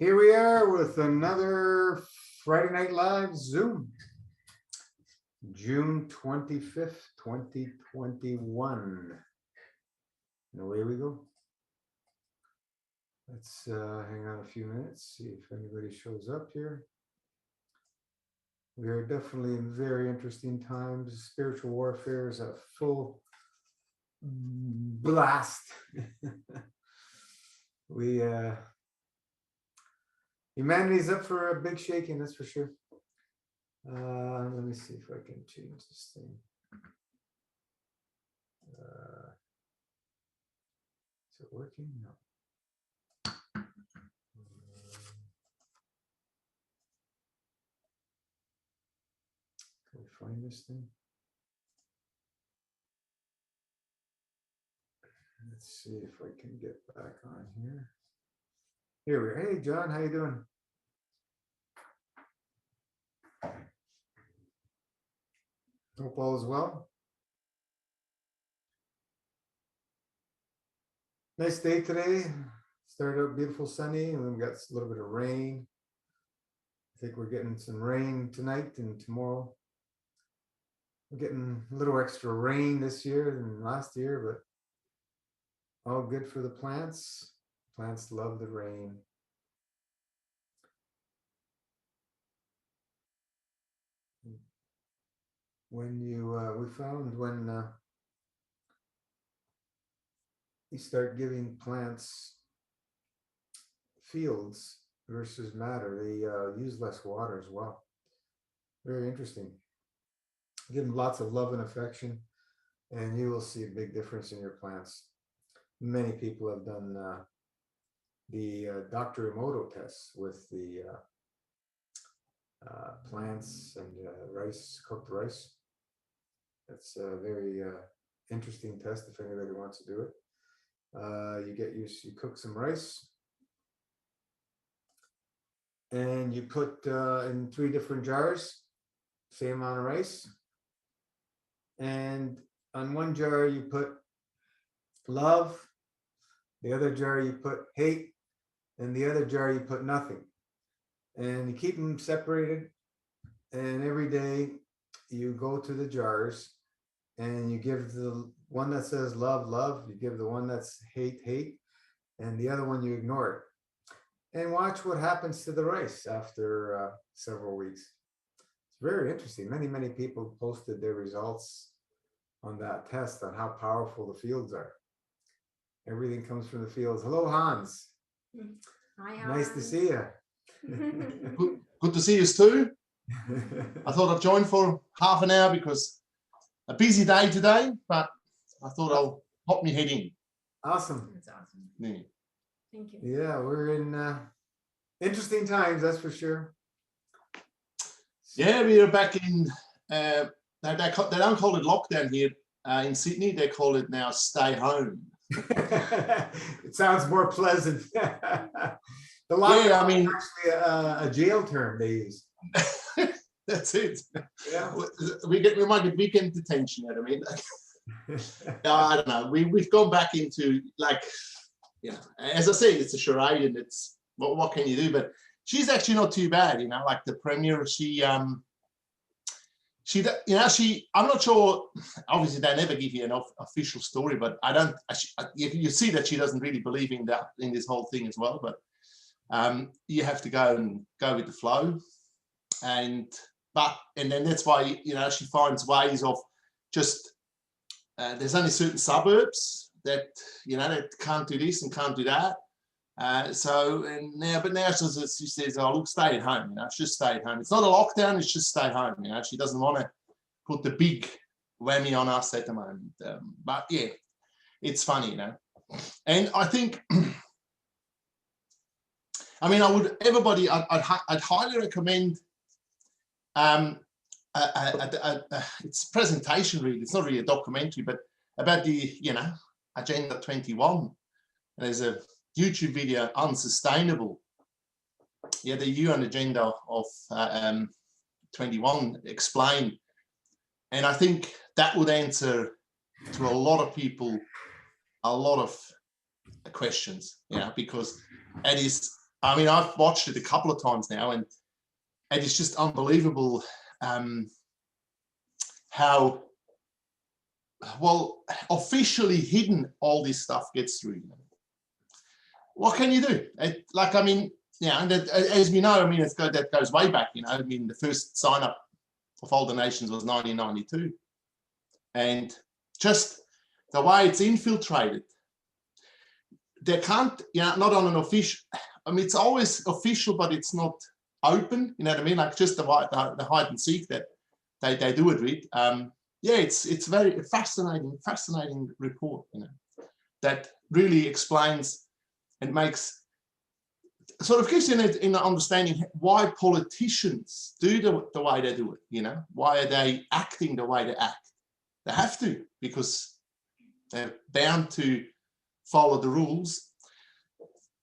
Here we are with another Friday Night Live Zoom, June 25th, 2021. And away we go. Let's hang on a few minutes, see if anybody shows up here. We are definitely in very interesting times. Spiritual warfare is a full blast. Humanity's up for a big shaking, that's for sure. Let me see if I can change this thing. Is it working? No. Can we find this thing? Let's see if I can get back on here. Here we are. Hey, John, how you doing? Hope all is well. Nice day today. Started out beautiful sunny, and then we got a little bit of rain. I think we're getting some rain tonight and tomorrow. We're getting a little extra rain this year than last year, but all good for the plants. Plants love the rain. When we found when you start giving plants fields versus matter, they use less water as well. Very interesting. Give them lots of love and affection, and you will see a big difference in your plants. Many people have done the Dr. Emoto tests with the plants and rice, cooked rice. That's a very interesting test if anybody wants to do it. You cook some rice, and you put in 3 different jars, same amount of rice. And on one jar you put love, the other jar you put hate, and the other jar you put nothing. And you keep them separated, and every day you go to the jars and you give the one that says love, love, you give the one that's hate, hate, and the other one you ignore it. And watch what happens to the rice after several weeks. It's very interesting. Many people posted their results on that test on how powerful the fields are. Everything comes from the fields. Hello, Hans. Hi, Hans. Nice to see you. Good to see you too. I thought I'd join for half an hour because a busy day today, but I thought I'll pop my head in. Awesome. That's awesome. Yeah. Thank you. Yeah, we're in interesting times, that's for sure. Yeah, we are back in, they don't call it lockdown here in Sydney, they call it now stay home. It sounds more pleasant. The lockdown, Yeah, I mean, is actually a jail term they use. That's it. Yeah. We might get weekend detention. I mean, I don't know. We've gone back into, like, you know, as I say, it's a charade, and it's what can you do? But she's actually not too bad, you know. Like the premier, I'm not sure. Obviously, they never give you an official story, but you see that she doesn't really believe in this whole thing as well. But you have to go with the flow, and then that's why, you know, she finds ways of just there's only certain suburbs that, you know, that can't do this and can't do that. Now she says, oh, look, stay at home, you know, just stay at home. It's not a lockdown, it's just stay home, you know. She doesn't want to put the big whammy on us at the moment. But yeah, it's funny, you know. And I think, I mean, I'd highly recommend it's a presentation really. It's not really a documentary, but about the, you know, Agenda 21. And there's a YouTube video, Unsustainable. Yeah, the UN agenda of 21 explained. And I think that would answer to a lot of people a lot of questions, you know, because it is I mean, I've watched it a couple of times now, and it's just unbelievable how well officially hidden all this stuff gets through. What can you do? I mean, yeah, and as we know, I mean, that goes way back. I mean, the first sign up for Folding Nations was 1992, and just the way it's infiltrated, they can't, not on an official. I mean, it's always official, but it's not open. You know what I mean? Like just the hide and seek that they do it with. Yeah, it's very fascinating report. That really explains and makes sort of gives you in understanding why politicians do the way they do it. Why are they acting the way they act? They have to, because they're bound to follow the rules.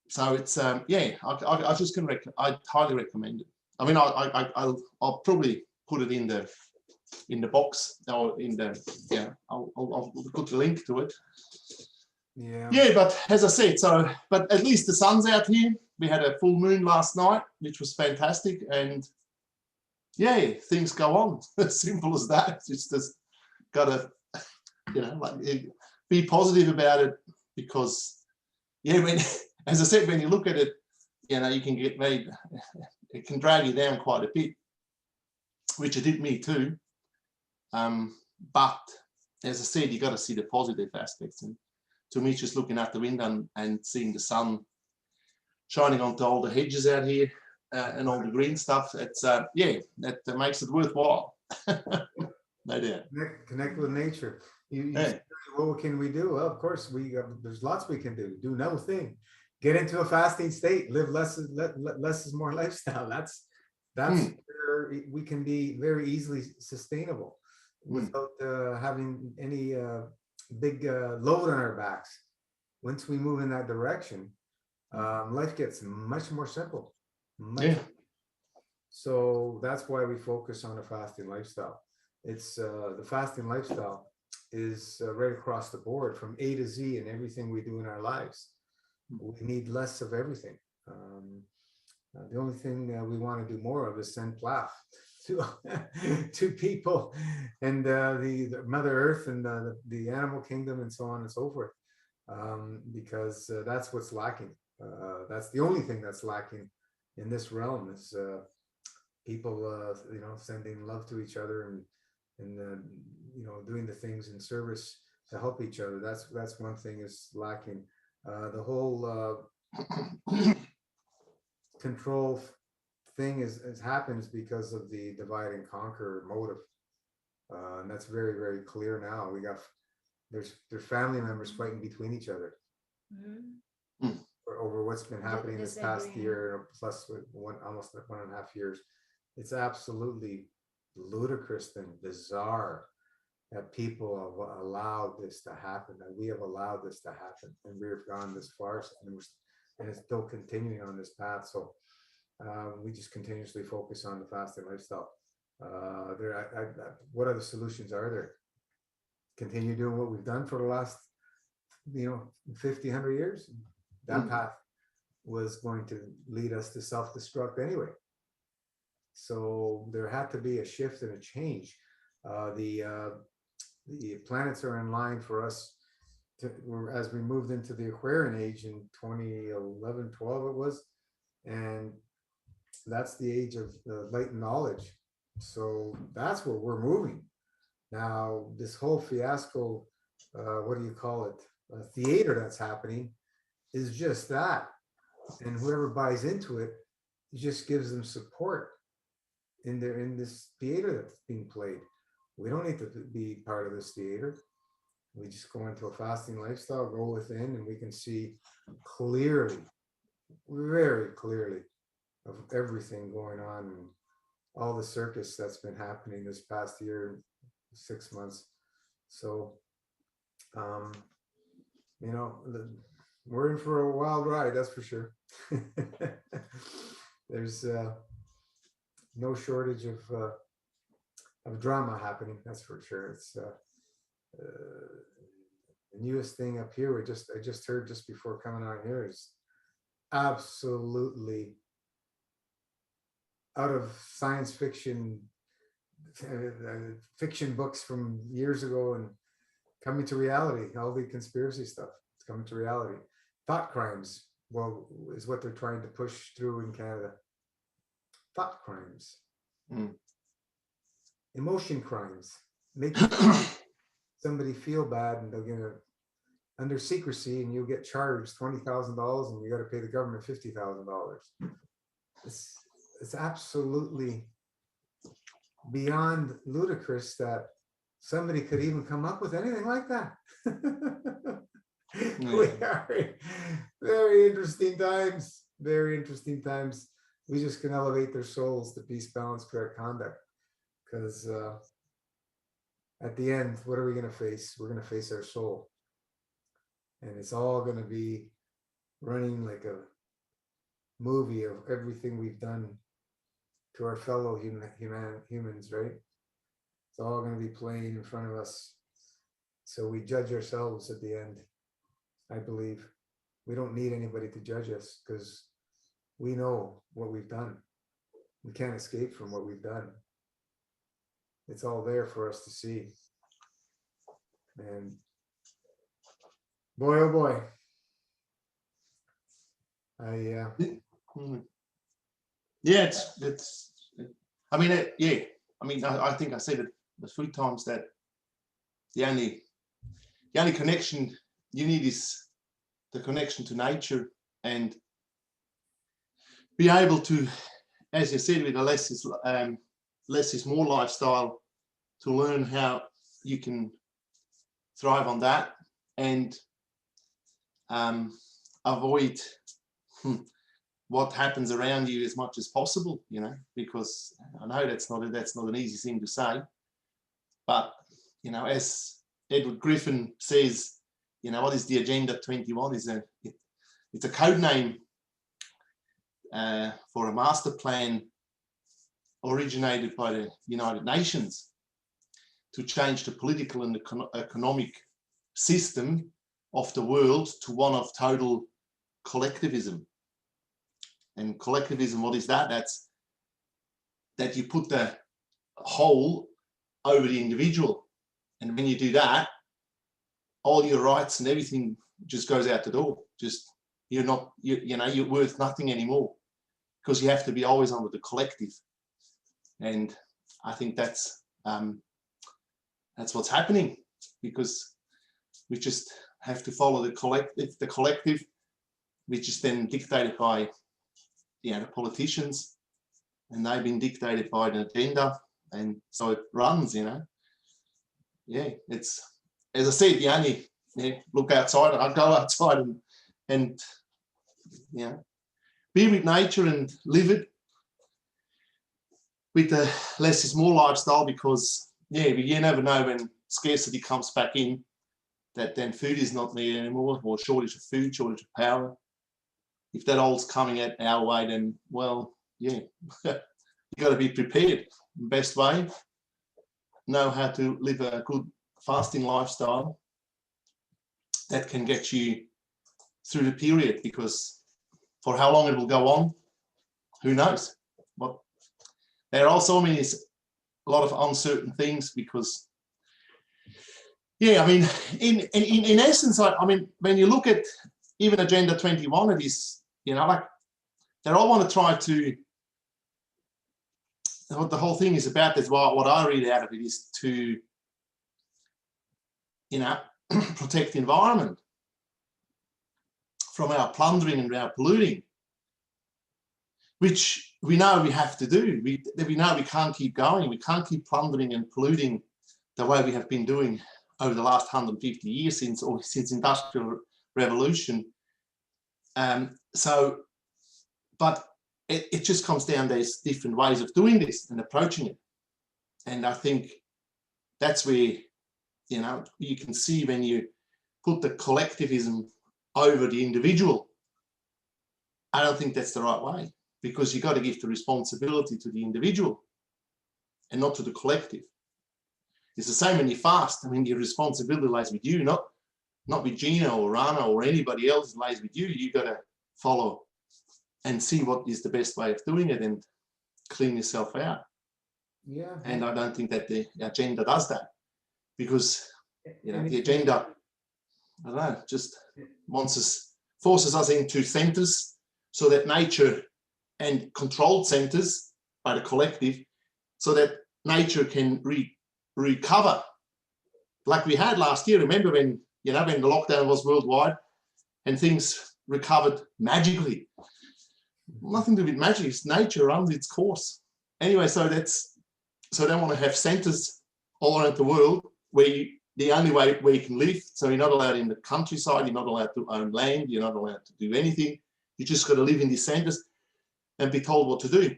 So it's yeah, I just can I highly recommend it. I mean, I'll probably put it in the box or in the I'll put the link to it. Yeah, but as I said, but at least the sun's out here. We had a full moon last night, which was fantastic, and yeah, things go on. As simple as that. It's just gotta be positive about it, because yeah, as I said, when you look at it, you can get made. It can drag you down quite a bit, which it did me too. But as I said, you got to see the positive aspects. And to me, just looking out the window and seeing the sun shining onto all the hedges out here and all the green stuff, it's yeah, that makes it worthwhile. No doubt. Connect with nature. Yeah. What can we do? Well, of course, there's lots we can do. Do nothing. Get into a fasting state. Live less is more lifestyle. That's where we can be very easily sustainable without having any big load on our backs. Once we move in that direction, life gets much more simple. So that's why we focus on a fasting lifestyle. It's the fasting lifestyle is right across the board from A to Z in everything we do in our lives. We need less of everything. The only thing we want to do more of is send plaf to people and the Mother Earth and the animal kingdom and so on and so forth, because that's what's lacking. That's the only thing that's lacking in this realm is people, sending love to each other and doing the things in service to help each other. That's one thing is lacking. The whole control thing happens because of the divide and conquer motive, and that's very, very clear now. There's family members fighting between each other over what's been happening this past year, plus almost 1.5 years. It's absolutely ludicrous and bizarre that people have allowed this to happen, that we have allowed this to happen, and we've gone this far, and it's still continuing on this path. So we just continuously focus on the fasting lifestyle. What other solutions are there? Continue doing what we've done for the last 50, 100 years. That path was going to lead us to self-destruct anyway. So there had to be a shift and a change. The planets are in line for us as we moved into the Aquarian age in 2011, 12 it was, and that's the age of light and knowledge. So that's where we're moving. Now, this whole fiasco, what do you call it? Theater that's happening is just that. And whoever buys into it just gives them support in this theater that's being played. We don't need to be part of this theater. We just go into a fasting lifestyle, go within, and we can see clearly, very clearly, of everything going on and all the circus that's been happening this past year, 6 months. So, we're in for a wild ride, that's for sure. There's no shortage of drama happening, that's for sure. It's the newest thing up here. I just heard just before coming out here is absolutely out of science fiction, fiction books from years ago and coming to reality. All the conspiracy stuff, it's coming to reality. Thought crimes, well, is what they're trying to push through in Canada. Thought crimes. Emotion crimes. Make somebody feel bad and they're gonna, under secrecy, and you'll get charged $20,000 and you got to pay the government $50,000. It's absolutely beyond ludicrous that somebody could even come up with anything like that. We are in very interesting times, very interesting times. We just can elevate their souls to peace, balance, correct conduct. Because at the end, what are we going to face? We're going to face our soul. And it's all going to be running like a movie of everything we've done to our fellow humans, right? It's all going to be playing in front of us. So we judge ourselves at the end, I believe. We don't need anybody to judge us because we know what we've done. We can't escape from what we've done. It's all there for us to see. And boy, oh boy. Yeah, I mean, yeah. I mean, I think I said it a few times that the only connection you need is the connection to nature, and be able to, as you said, with a less is more lifestyle, to learn how you can thrive on that and avoid what happens around you as much as possible, you know, because I know that's not an easy thing to say, but you know, as Edward Griffin says, you know, what is the Agenda 21? It's a code name for a master plan originated by the United Nations to change the political and economic system of the world to one of total collectivism. And collectivism, what is that? That's that you put the whole over the individual. And when you do that, all your rights and everything just goes out the door. Just you're worth nothing anymore, because you have to be always under the collective. And I think that's what's happening, because we just have to follow the collective, which is then dictated by the politicians, and they've been dictated by an agenda, and so it runs, you know. Yeah, it's, as I said, you only look outside. I go outside and you know, be with nature and live it with the less is more lifestyle, because you never know when scarcity comes back in, that then food is not there anymore, or shortage of food, shortage of power. If that all's coming at our way, then, well, yeah, you got to be prepared. Best way, know how to live a good fasting lifestyle that can get you through the period, because for how long it will go on, who knows? But there are also a lot of uncertain things, because, yeah, I mean, in essence, I mean, when you look at even Agenda 21, it is, you know, like, they all want to try to, what the whole thing is about, is what I read out of it, is to, you know, protect the environment from our plundering and our polluting, which we know we have to do. We know we can't keep going. We can't keep plundering and polluting the way we have been doing over the last 150 years since industrial revolution. But it just comes down, there's different ways of doing this and approaching it. And I think that's where, you know, you can see when you put the collectivism over the individual, I don't think that's the right way, because you got to give the responsibility to the individual and not to the collective. It's the same when you fast. I mean, your responsibility lies with you, not with Gina or Rana or anybody else. It lies with you. You got to follow and see what is the best way of doing it and clean yourself out. Yeah. And I don't think that the agenda does that, because the And agenda, I don't know, just forces us into centers so that nature, and controlled centers by the collective, so that nature can recover. Like we had last year, remember when the lockdown was worldwide and things recovered magically. Nothing to do with magic, it's nature runs its course. Anyway, so they want to have centers all around the world where the only way where you can live, so you're not allowed in the countryside, you're not allowed to own land, you're not allowed to do anything. You just got to live in these centers and be told what to do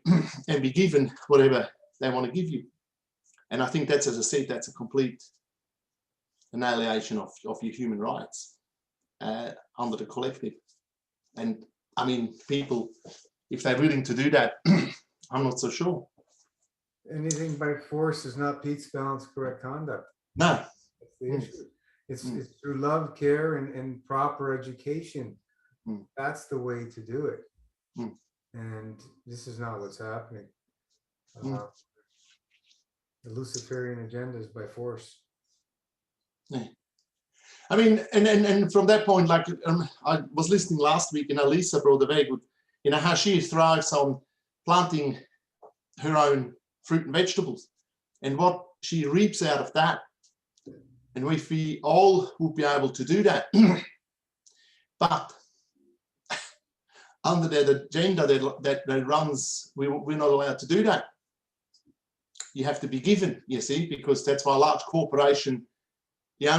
and be given whatever they want to give you. And I think that's, as I said, that's a complete annihilation of your human rights under the collective. And I mean, people, if they're willing to do that, I'm not so sure. anything by force is not peace, balance, correct conduct. No. That's the issue. It's through love, care, and proper education. That's the way to do it. And this is not what's happening. The Luciferian agenda is by force. I mean, and from that point, like I was listening last week, Lisa brought a very good, how she thrives on planting her own fruit and vegetables, and what she reaps out of that. And if we all would be able to do that, but under that agenda that runs, we're not allowed to do that. You have to be given, you see, because that's why large corporation, you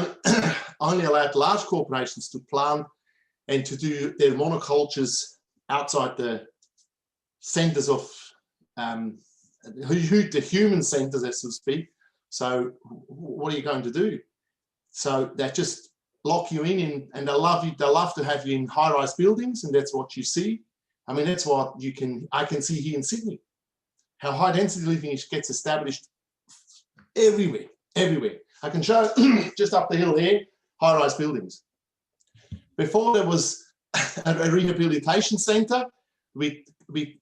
only allowed large corporations to plant and to do their monocultures outside the centers of the human centers, as to speak. So what are you going to do? So they just lock you in, and they love to have you in high-rise buildings, and that's what you see. I mean, that's what I can see here in Sydney, how high density living gets established everywhere. I can show just up the hill here, high-rise buildings. Before there was a rehabilitation center with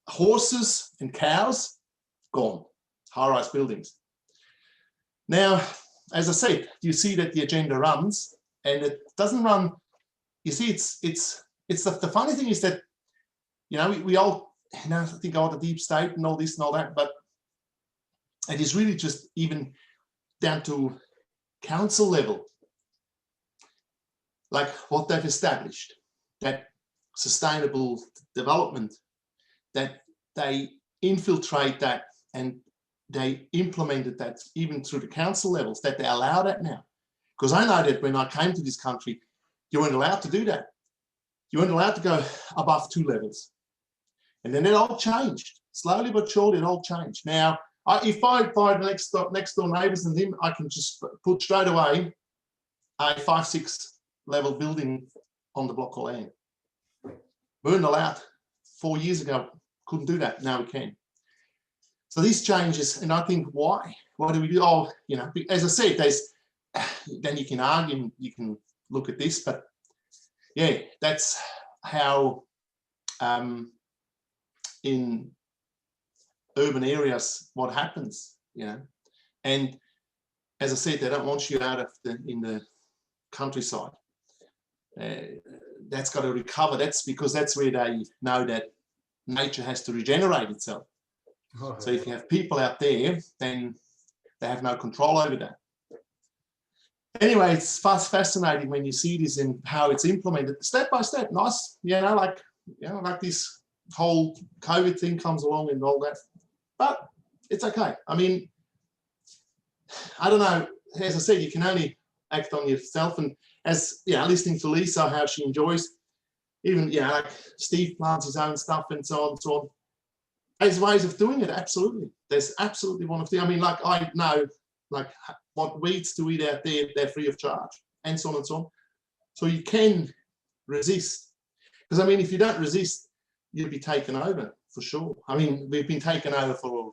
horses and cows, gone, high-rise buildings. Now, as I said, you see that the agenda runs, and it doesn't run. You see, it's the funny thing is that, we all, think all the deep state and all this and all that, but it is really just even down to council level, like what they've established, that sustainable development, that they infiltrate that and they implemented that even through the council levels, that they allow that now. Because I know that when I came to this country, you weren't allowed to do that. You weren't allowed to go above 2 levels. And then it all changed. Slowly but surely, it all changed. Now, if I buy the next door neighbours and him, I can just put straight away a 5-6 level building on the block of land. We weren't allowed 4 years ago, couldn't do that. Now we can. So these changes, and I think why? Why do we do? Oh, as I said, then you can argue, you can look at this, but yeah, that's how in urban areas what happens, and as I said, they don't want you out of in the countryside. That's got to recover. That's because that's where they know that nature has to regenerate itself. So if you have people out there, then they have no control over that. Anyway, it's fascinating when you see this and how it's implemented step by step. Nice, like this whole COVID thing comes along and all that, but it's okay. I mean, I don't know. As I said, you can only act on yourself, and as listening to Lisa, how she enjoys, even like Steve plants his own stuff and so on and so on. There's ways of doing it. Absolutely, there's absolutely one of the. I mean, like I know, like what weeds to eat out there, they're free of charge, and so on and so on. So you can resist, because I mean, if you don't resist, you'll be taken over for sure. I mean, we've been taken over for.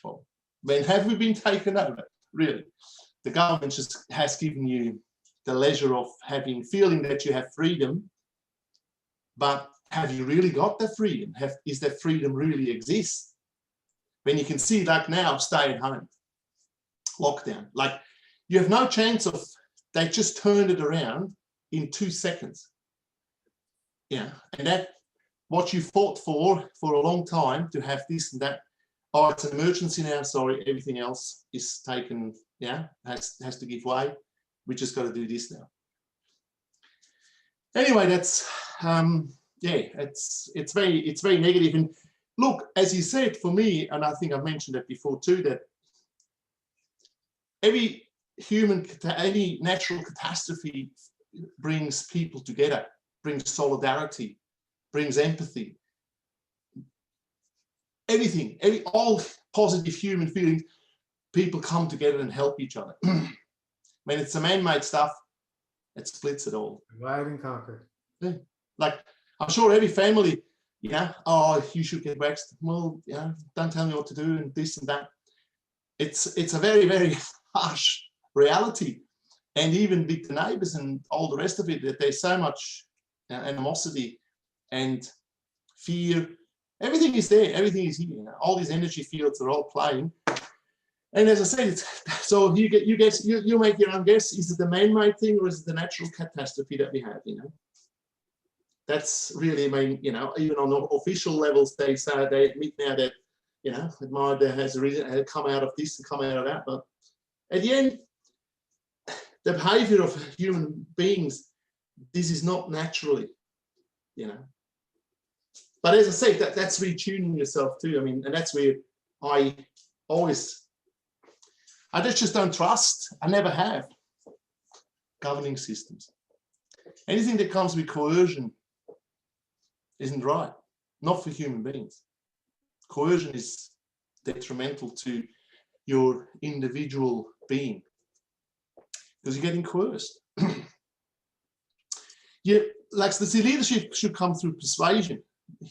Well, when have we been taken over? Really, the government just has given you the leisure of feeling that you have freedom, but have you really got that freedom? Is that freedom really exist? When you can see, like now, stay at home, lockdown, like you have no chance of, they just turned it around in 2 seconds. Yeah, and that, what you fought for a long time to have this and that, oh, it's an emergency now, sorry, everything else is taken, yeah, has to give way. We just got to do this now. Anyway, that's, yeah, it's very negative. And look, as you said, for me, and I think I've mentioned that before too, that any natural catastrophe brings people together, brings solidarity, brings empathy, anything, all positive human feelings, people come together and help each other. When it's the man-made stuff, it splits it all. Divide and conquer. Yeah. Like, I'm sure every family, yeah, oh, you should get waxed. Well, yeah, don't tell me what to do and this and that. It's a very, very harsh reality. And even with the neighbors and all the rest of it, that there's so much animosity and fear. Everything is there. Everything is here. You know? All these energy fields are all playing. And as I said, so you make your own guess. Is it the man-made thing or is it the natural catastrophe that we have? You know, that's really, I mean, you know, even on official levels, they say, they admit now that, you know, it might has a reason had come out of this and come out of that. But at the end, the behavior of human beings, this is not naturally, you know. But as I said, that's retuning yourself too. I mean, and that's where I just don't trust. I never have governing systems. Anything that comes with coercion isn't right, not for human beings. Coercion is detrimental to your individual being because you're getting coerced. Like the leadership should come through persuasion.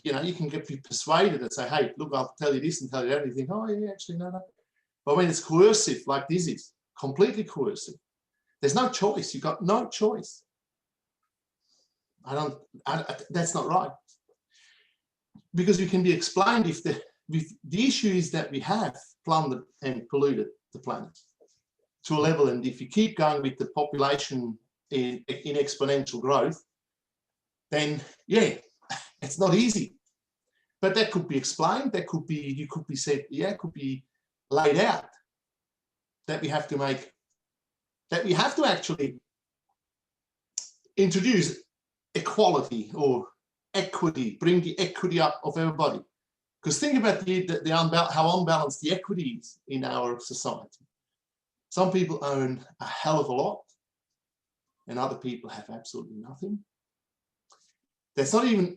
You know, you can be persuaded and say, hey, look, I'll tell you this and tell you that. And you think, oh, yeah, actually, no. But when it's coercive, like this is, completely coercive, there's no choice. You've got no choice. That's not right. Because you can be explained if the issue is that we have plundered and polluted the planet to a level. And if you keep going with the population in exponential growth, then, yeah, it's not easy. But that could be explained. That could be, you could be said, yeah, it could be laid out that we have to make, that we have to actually introduce equality or equity, bring the equity up of everybody. Because think about how unbalanced the equity is in our society. Some people own a hell of a lot and other people have absolutely nothing. That's not even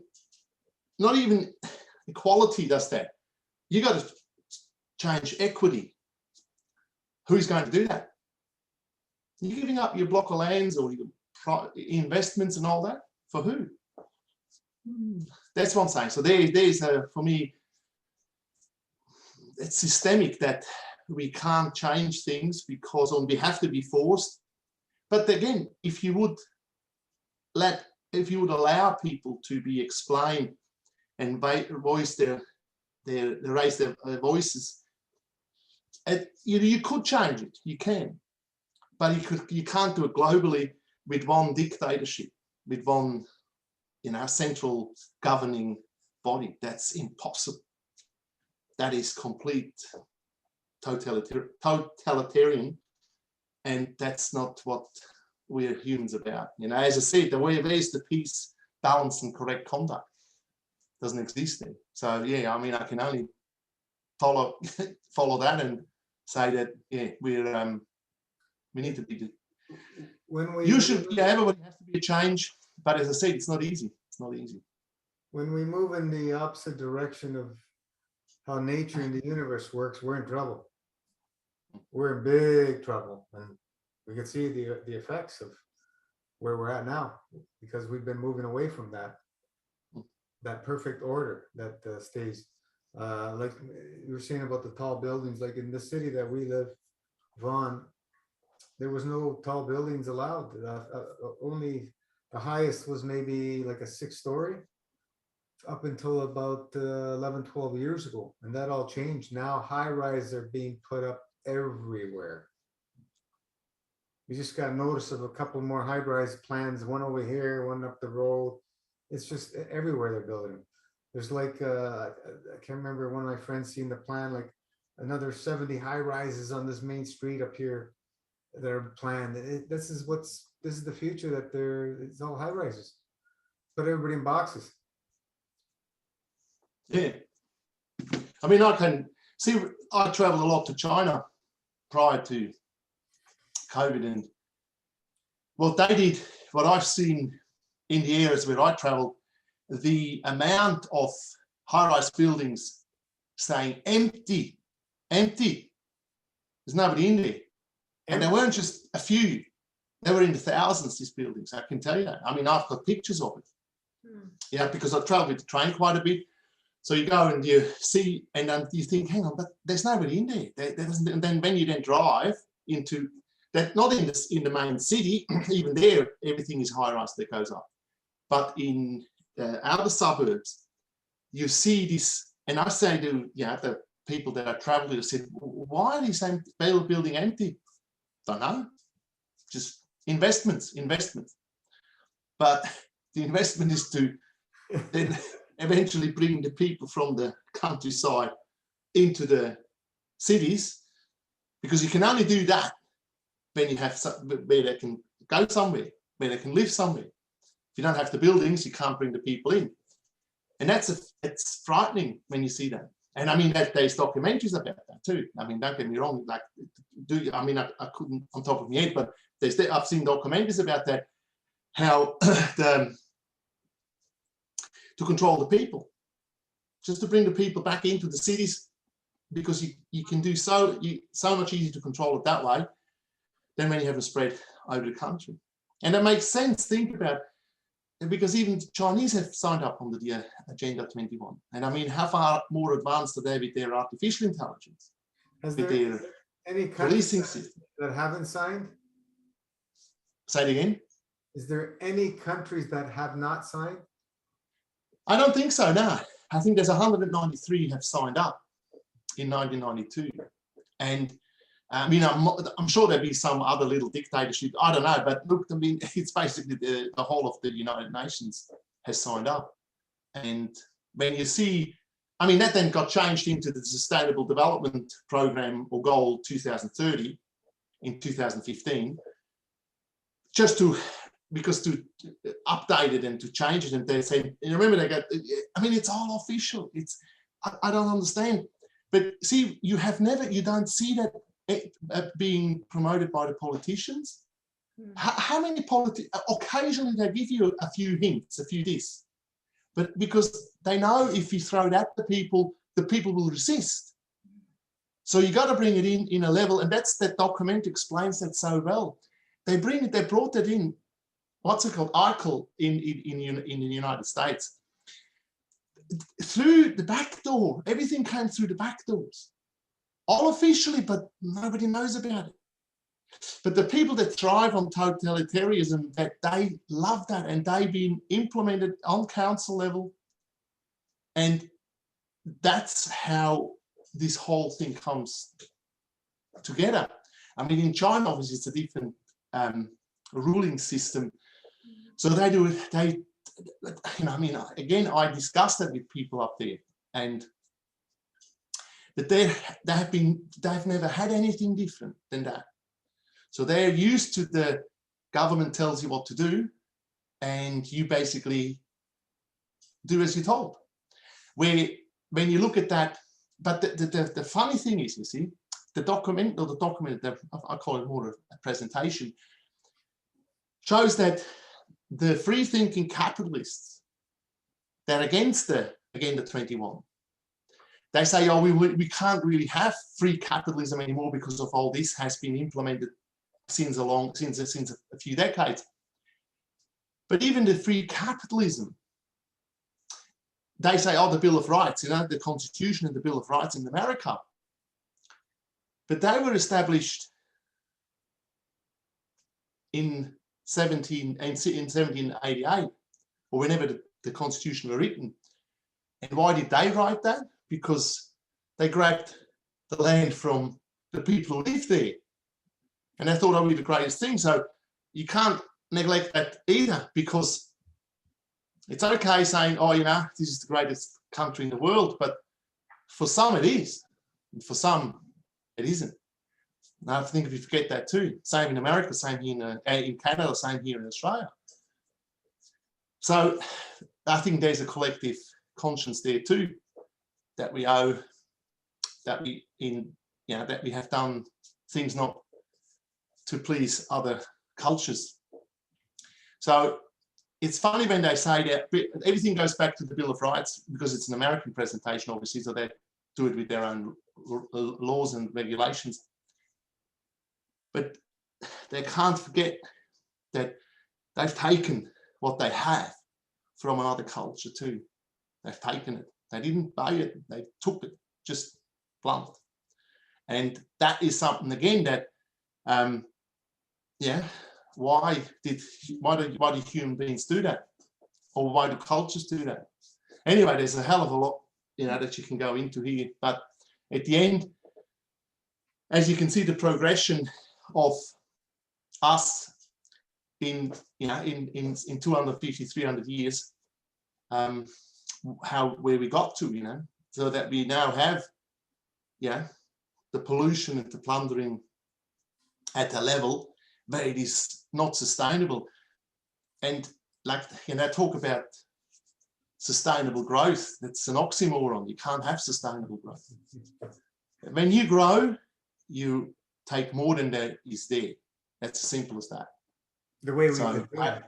equality does that. You got to change equity. Who's going to do that? You're giving up your block of lands or your investments and all that for who? That's what I'm saying. So there's for me, it's systemic that we can't change things because we have to be forced. But again, if you would allow people to be explained and raise their voices, you could change it. You can, but you can't do it globally with one dictatorship, with one, central governing body. That's impossible. That is complete totalitarian, and that's not what we're humans about. As I said, the way there is the peace, balance, and correct conduct doesn't exist there. So yeah, I mean, I can only follow that and say that we need to be. Everybody has to be a change, but as I said, it's not easy. It's not easy. When we move in the opposite direction of how nature and the universe works, we're in trouble. We're in big trouble, and we can see the effects of where we're at now because we've been moving away from that perfect order that stays. Like you were saying about the tall buildings, like in the city that we live, Vaughan, there was no tall buildings allowed. Only the highest was maybe like a 6-story, up until about 11, 12 years ago. And that all changed. Now high rises are being put up everywhere. We just got notice of a couple more high rise plans, one over here, one up the road. It's just everywhere they're building. There's like, I can't remember, one of my friends seen the plan, like another 70 high rises on this main street up here that are planned. This is the future, that it's all high rises. Put everybody in boxes. Yeah. I mean, I can see, I traveled a lot to China prior to COVID, and what they did, what I've seen in the areas where I travel, the amount of high-rise buildings staying empty. There's nobody in there. And they weren't just a few, they were in the thousands, these buildings, I can tell you that. I mean, I've got pictures of it. Yeah, because I travel with the train quite a bit. So you go and you see, and then you think, hang on, but there's nobody in there. And then when you then drive into that, not in the main city, even there, everything is high rise that goes up. But in outer suburbs, you see this, and I say to the people that I travel with, I said, why are these building empty? Don't know. Just investments. But the investment is to then eventually bring the people from the countryside into the cities, because you can only do that when you have where they can go somewhere, where they can live somewhere. If you don't have the buildings, you can't bring the people in, and it's frightening when you see that. And I mean, there's documentaries about that too. I mean, don't get me wrong. Like, I couldn't on top of my head, but I've seen documentaries about that. How to control the people, just to bring the people back into the cities, because you can do so much easier to control it that way than when you have a spread over the country. And it makes sense. Think about it, because even the Chinese have signed up under the Agenda 21. And I mean, how far more advanced are they with their artificial intelligence? Has with there their any policing countries system? that haven't signed? Say it again. Is there any countries that have not signed? I don't think so, no. I think there's 193 have signed up in 1992. And I mean, I'm sure there'll be some other little dictatorship, I don't know, but look, I mean, it's basically the whole of the United Nations has signed up. And when you see, I mean, that then got changed into the Sustainable Development Program or Goal 2030 in 2015, just because to update it and to change it. And they say, remember, I mean, it's all official. I don't understand. But see, you don't see that being promoted by the politicians. How many occasionally they give you a few hints, a few this, but because they know if you throw it at the people will resist. So you got to bring it in a level, and that document explains that so well. They brought it in, what's it called, ARCL in the United States, through the back door. Everything came through the back doors, all officially, but nobody knows about it. But the people that thrive on totalitarianism, that they love that, and they've been implemented on council level, and that's how this whole thing comes together. I mean, in China, obviously, it's a different ruling system. So they do it. I mean, again, I discussed that with people up there, and that they've never had anything different than that. So they're used to the government tells you what to do, and you basically do as you're told. When you look at that, but the funny thing is, you see, the document, I call it more a presentation, shows that the free-thinking capitalists, they're against the Agenda 21. They say, oh, we can't really have free capitalism anymore because of all this has been implemented since a few decades. But even the free capitalism, they say, oh, the Bill of Rights, the Constitution and the Bill of Rights in America. But they were established in 1788, or whenever the Constitution were written. And why did they write that? Because they grabbed the land from the people who lived there. And they thought that would be the greatest thing. So you can't neglect that either, because it's okay saying, oh, you know, this is the greatest country in the world, but for some it is, and for some it isn't. Now I think if you forget that too, same in America, same here in Canada, same here in Australia. So I think there's a collective conscience there too, that we owe, that we that we have done things not to please other cultures. So it's funny when they say that everything goes back to the Bill of Rights, because it's an American presentation, obviously, so they do it with their own laws and regulations. But they can't forget that they've taken what they have from another culture too. They've taken it. They didn't buy it. They took it, just blunt. And that is something again that, why do human beings do that, or why do cultures do that? Anyway, there's a hell of a lot, you know, that you can go into here. But at the end, as you can see, the progression of us in 250, 300 years, where we got to, you know, so that we now have, the pollution and the plundering at a level where it is not sustainable. And like, you know, talk about sustainable growth, that's an oxymoron. You can't have sustainable growth. When you grow, you take more than that is there. That's as simple as that. The way we So, could do it,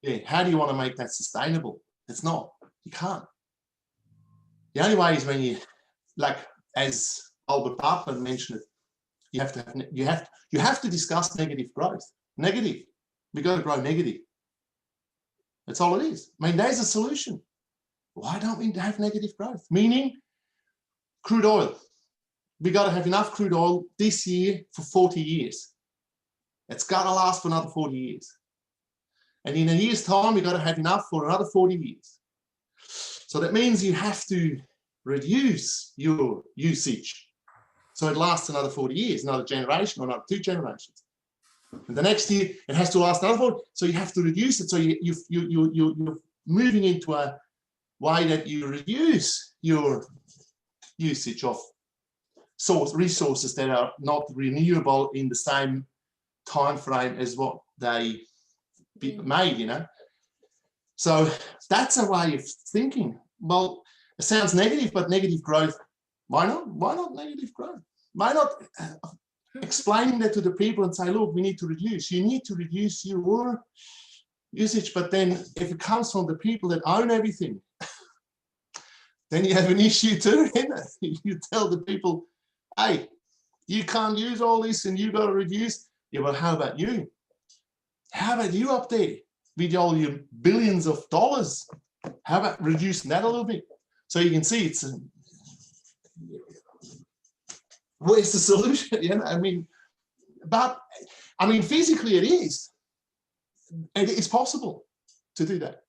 yeah. How do you want to make that sustainable? It's not. You can't. The only way is when you, like, as Albert Parkman mentioned it, you have to discuss negative growth. Negative. We got to grow negative. That's all it is. I mean, there's a solution. Why don't we have negative growth? Meaning, crude oil. We got to have enough crude oil this year for 40 years. It's got to last for another 40 years. And in a year's time, we got to have enough for another 40 years. So that means you have to reduce your usage, so it lasts another 40 years, another generation, or another 2 generations. And the next year, it has to last another 40. So you have to reduce it. So you're moving into a way that you reduce your usage of resources that are not renewable in the same time frame as what they made, you know. So that's a way of thinking. Well, it sounds negative, but negative growth, why not? Why not negative growth? Why not explaining that to the people and say, look, we need to reduce. You need to reduce your usage, but then if it comes from the people that own everything, then you have an issue too. You tell the people, hey, you can't use all this and you got to reduce. Yeah, well, how about you? How about you up there with all your billions of dollars? How about reducing that a little bit? So you can see it's where's the solution? You know, I mean, but I mean, physically it is. It is possible to do that.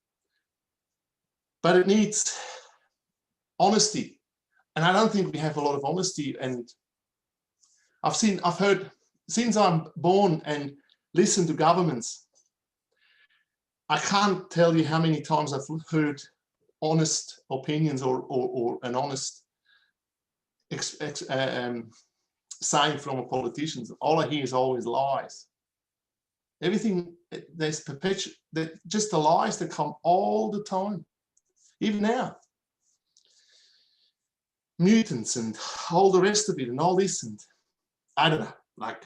But it needs honesty. And I don't think we have a lot of honesty. And I've heard, since I'm born and listened to governments, I can't tell you how many times I've heard honest opinions or an honest saying from a politician. All I hear is always lies. Everything, there's perpetual, just the lies that come all the time, even now. Mutants and all the rest of it and all this, and I don't know, like,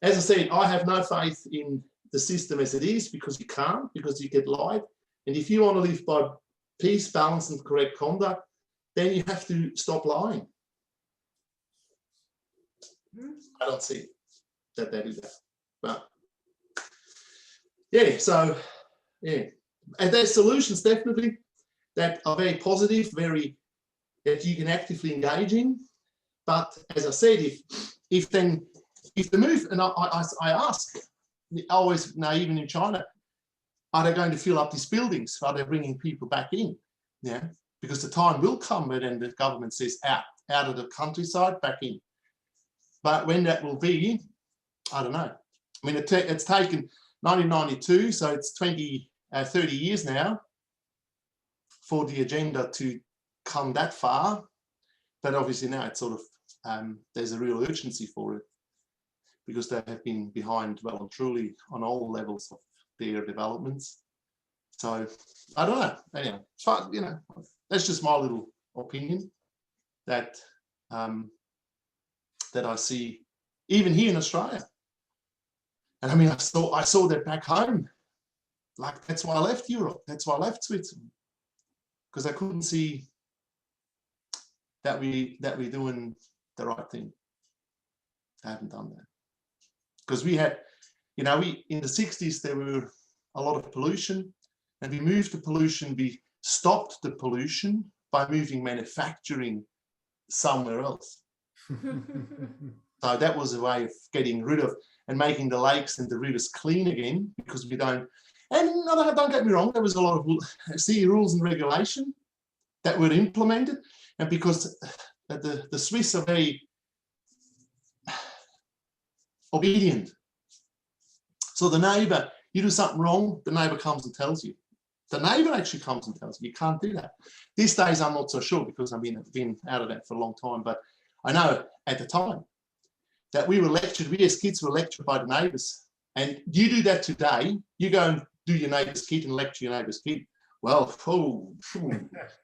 as I said, I have no faith in the system as it is, because you can't, because you get lied. And if you want to live by peace, balance, and correct conduct, then you have to stop lying. I don't see that is that. But yeah, so yeah. And there's solutions definitely that are very positive, that you can actively engage in. But as I said, if the move, and I ask, always now, even in China, are they going to fill up these buildings? Are they bringing people back in? Yeah. because the time will come when the government says out of the countryside, back in. But when that will be, I don't know. I mean, it's taken 1992, so it's 30 years now for the agenda to come that far. But obviously now it's sort of, there's a real urgency for it because they have been behind well and truly on all levels of their developments. So I don't know. Anyway, so, you know, that's just my little opinion that that I see even here in Australia. And I mean, I saw that back home. Like, that's why I left Europe. That's why I left Switzerland, because I couldn't see that we're doing the right thing. I haven't done that because we had, you know, in the 60s there were a lot of pollution, and we moved the pollution. We stopped the pollution by moving manufacturing somewhere else. So that was a way of getting rid of and making the lakes and the rivers clean again, because we don't. And no, don't get me wrong, there was a lot of sea rules and regulation that were implemented, and because the Swiss are very obedient. So the neighbour, you do something wrong, the neighbour comes and tells you. The neighbour actually comes and tells you. You can't do that. These days I'm not so sure because I've been out of that for a long time, but I know at the time that we were lectured, we as kids were lectured by the neighbours. And you do that today, you go and do your neighbour's kid and lecture your neighbour's kid. Well,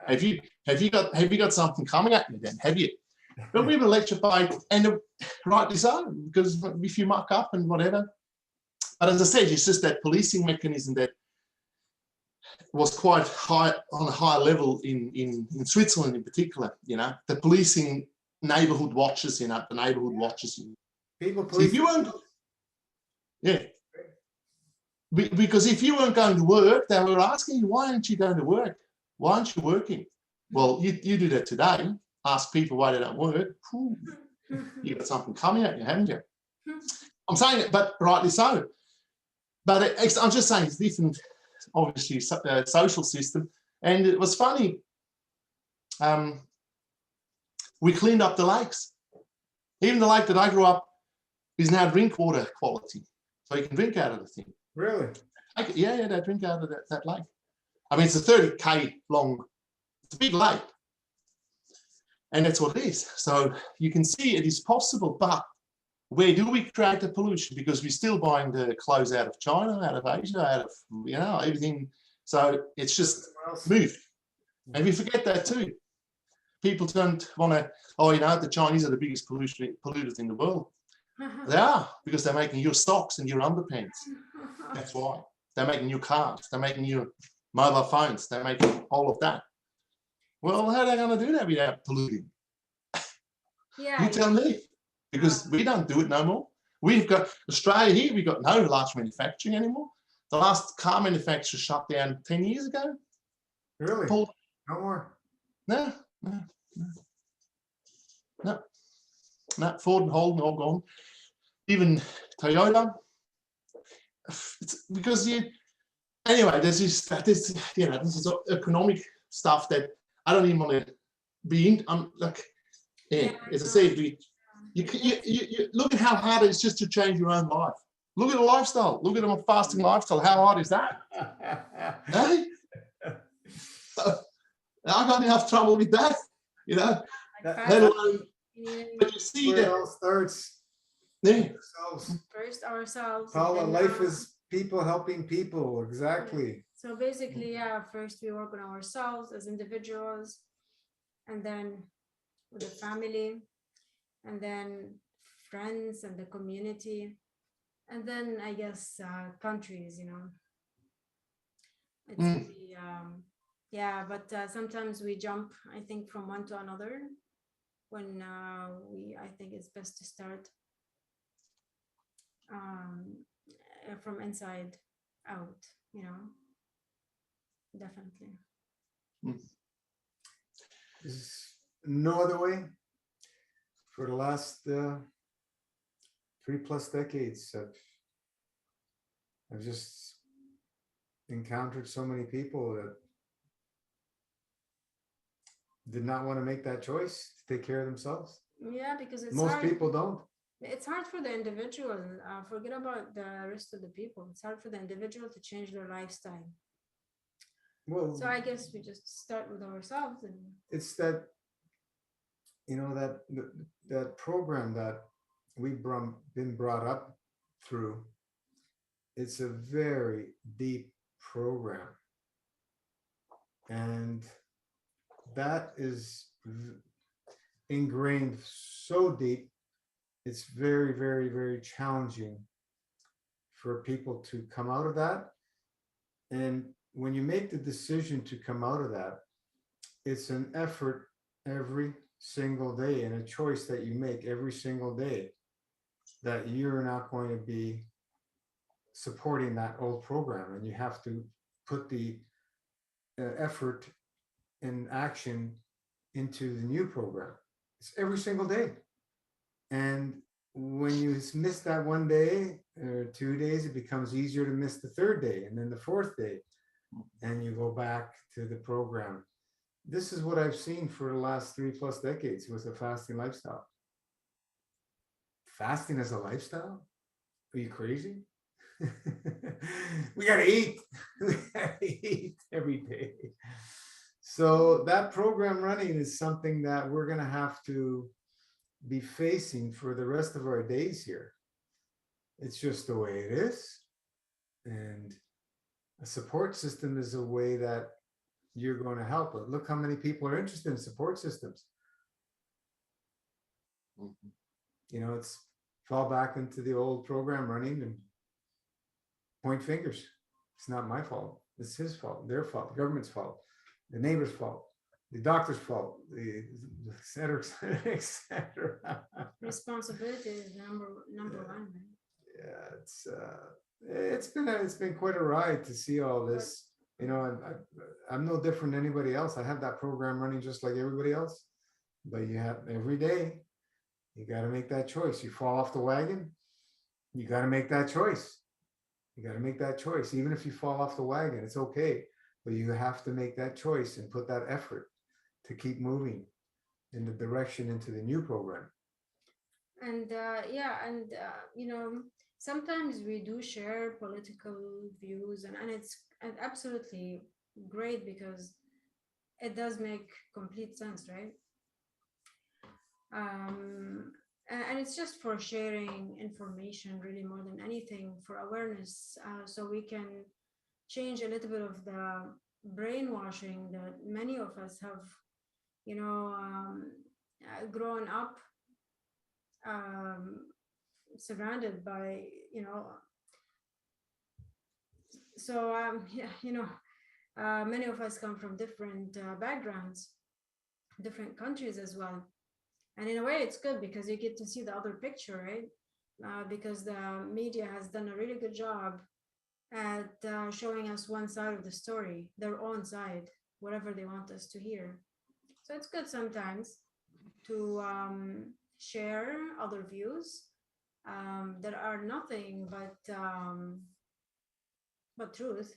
have you got something coming at you then? Have you? But we were lectured by, and rightly so, because if you muck up and whatever. But as I said, it's just that policing mechanism that was quite high, on a higher level in Switzerland in particular. You know, the policing neighbourhood watches, you know, the neighbourhood watches you. People So if you weren't, yeah. Because if you weren't going to work, they were asking you, why aren't you going to work? Why aren't you working? Well, you do that today. Ask people why they don't work. You've got something coming at you, haven't you? I'm saying it, but rightly so. But I'm just saying it's different, obviously, social system. And it was funny. We cleaned up the lakes. Even the lake that I grew up is now drink water quality. So you can drink out of the thing. Really? Yeah, they drink out of that lake. I mean, it's a 30K long, it's a big lake. And that's what it is. So you can see it is possible, but where do we create the pollution? Because we're still buying the clothes out of China, out of Asia, out of, you know, everything. So it's just moved. And we forget that too. People don't want to, oh, you know, the Chinese are the biggest polluters in the world. They are, because they're making your socks and your underpants. That's why. They're making your cars. They're making your mobile phones. They're making all of that. Well, how are they going to do that without polluting? Yeah. You tell me. Because we don't do it no more. We've got Australia here, we've got no large manufacturing anymore. The last car manufacturer shut down 10 years ago. Really? Pulled, No more. no. Ford and Holden all gone. Even Toyota. It's because anyway, this is economic stuff that I don't even want to be in. I'm like, as I said, you look at how hard it is just to change your own life. Look at the lifestyle. Look at a fasting lifestyle. How hard is that? Hey? I got enough trouble with that, you know. Let alone, but you see Where it that. all starts. Yeah. First ourselves. Paula, and life then, is people helping people. Exactly. So basically, yeah, first we work on ourselves as individuals, and then with the family, and then friends and the community, and then I guess countries, you know. It's really, yeah, but sometimes we jump, I think, from one to another when I think it's best to start from inside out, you know, definitely. There's no other way. For the last 3+ decades, I've just encountered so many people that did not want to make that choice to take care of themselves. Yeah, because it's Most hard. people don't. It's hard for the individual. Forget about the rest of the people. It's hard for the individual to change their lifestyle. Well, So I guess we just start with ourselves and it's that, you know, that program that we've been brought up through. It's a very deep program, and that is ingrained so deep. It's very, very, very challenging for people to come out of that. And when you make the decision to come out of that, it's an effort every single day and a choice that you make every single day that you're not going to be supporting that old program, and you have to put the effort and action into the new program. It's every single day. And when you miss that one day or 2 days, it becomes easier to miss the third day and then the fourth day, and you go back to the program. This is what I've seen for the last 3+ decades with the fasting lifestyle. Fasting as a lifestyle? Are you crazy? We gotta eat. We gotta eat every day. So that program running is something that we're gonna have to be facing for the rest of our days here. It's just the way it is. And a support system is a way that you're going to help. But look how many people are interested in support systems. Mhm. You know, it's fall back into the old program running and point fingers. It's not my fault. It's his fault, their fault, the government's fault, the neighbor's fault, the doctor's fault, the et cetera, et cetera, et cetera. responsibility is number one, right? Yeah, it's been quite a ride to see all this. You know, I'm no different than anybody else. I have that program running just like everybody else. But you have every day, you got to make that choice. You fall off the wagon, you got to make that choice. You got to make that choice. Even if you fall off the wagon, it's okay. But you have to make that choice and put that effort to keep moving in the direction into the new program. And you know, sometimes we do share political views, and it's absolutely great because it does make complete sense, right? And it's just for sharing information, really, more than anything, for awareness, so we can change a little bit of the brainwashing that many of us have, you know, grown up um, surrounded by, you know. So yeah, you know, many of us come from different backgrounds, different countries as well, and in a way it's good because you get to see the other picture, right? Because the media has done a really good job at showing us one side of the story, their own side, whatever they want us to hear. So it's good sometimes to share other views that are nothing but truth,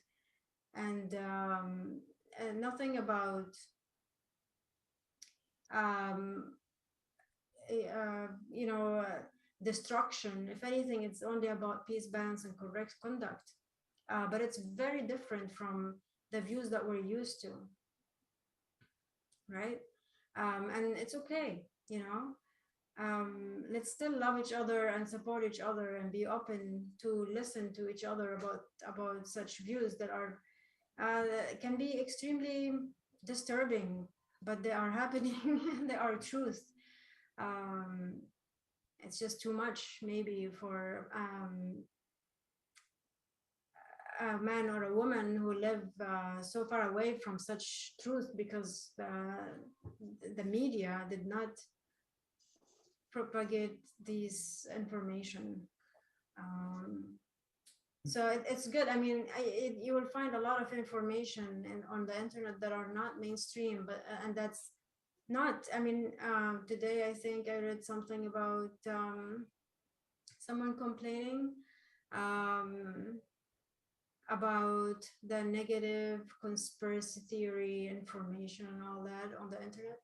and nothing about um, you know, destruction. If anything, it's only about peace, balance, and correct conduct. But it's very different from the views that we're used to, right? And it's okay, you know. Let's still love each other and support each other and be open to listen to each other about such views that are can be extremely disturbing, but they are happening. They are truth. Um, it's just too much, maybe, for a man or a woman who live so far away from such truth because the media did not propagate this information. So it's good. I mean, you will find a lot of information on the internet that are not mainstream, but and that's not. I mean, today I think I read something about someone complaining about the negative conspiracy theory information and all that on the internet.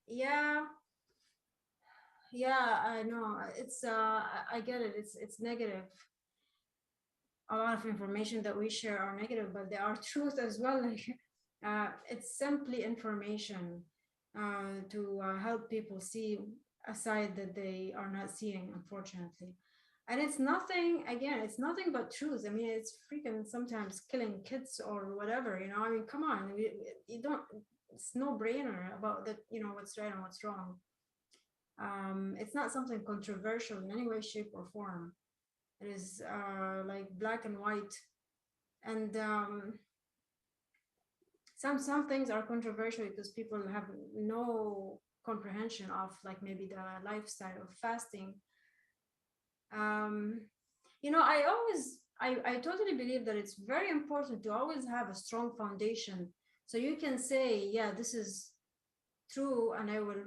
Yeah, yeah, I know. It's I get it. It's negative. A lot of information that we share are negative, but there are truth as well. Like, it's simply information to help people see a side that they are not seeing, unfortunately. And it's nothing, again, it's nothing but truth. I mean, it's freaking sometimes killing kids or whatever, you know. I mean, come on, you don't, it's no brainer about that, you know, what's right and what's wrong. It's not something controversial in any way, shape, or form. It is like black and white. And some things are controversial because people have no comprehension of, like, maybe the lifestyle of fasting. um you know, I totally believe that it's very important to always have a strong foundation, so you can say, yeah, this is true and I will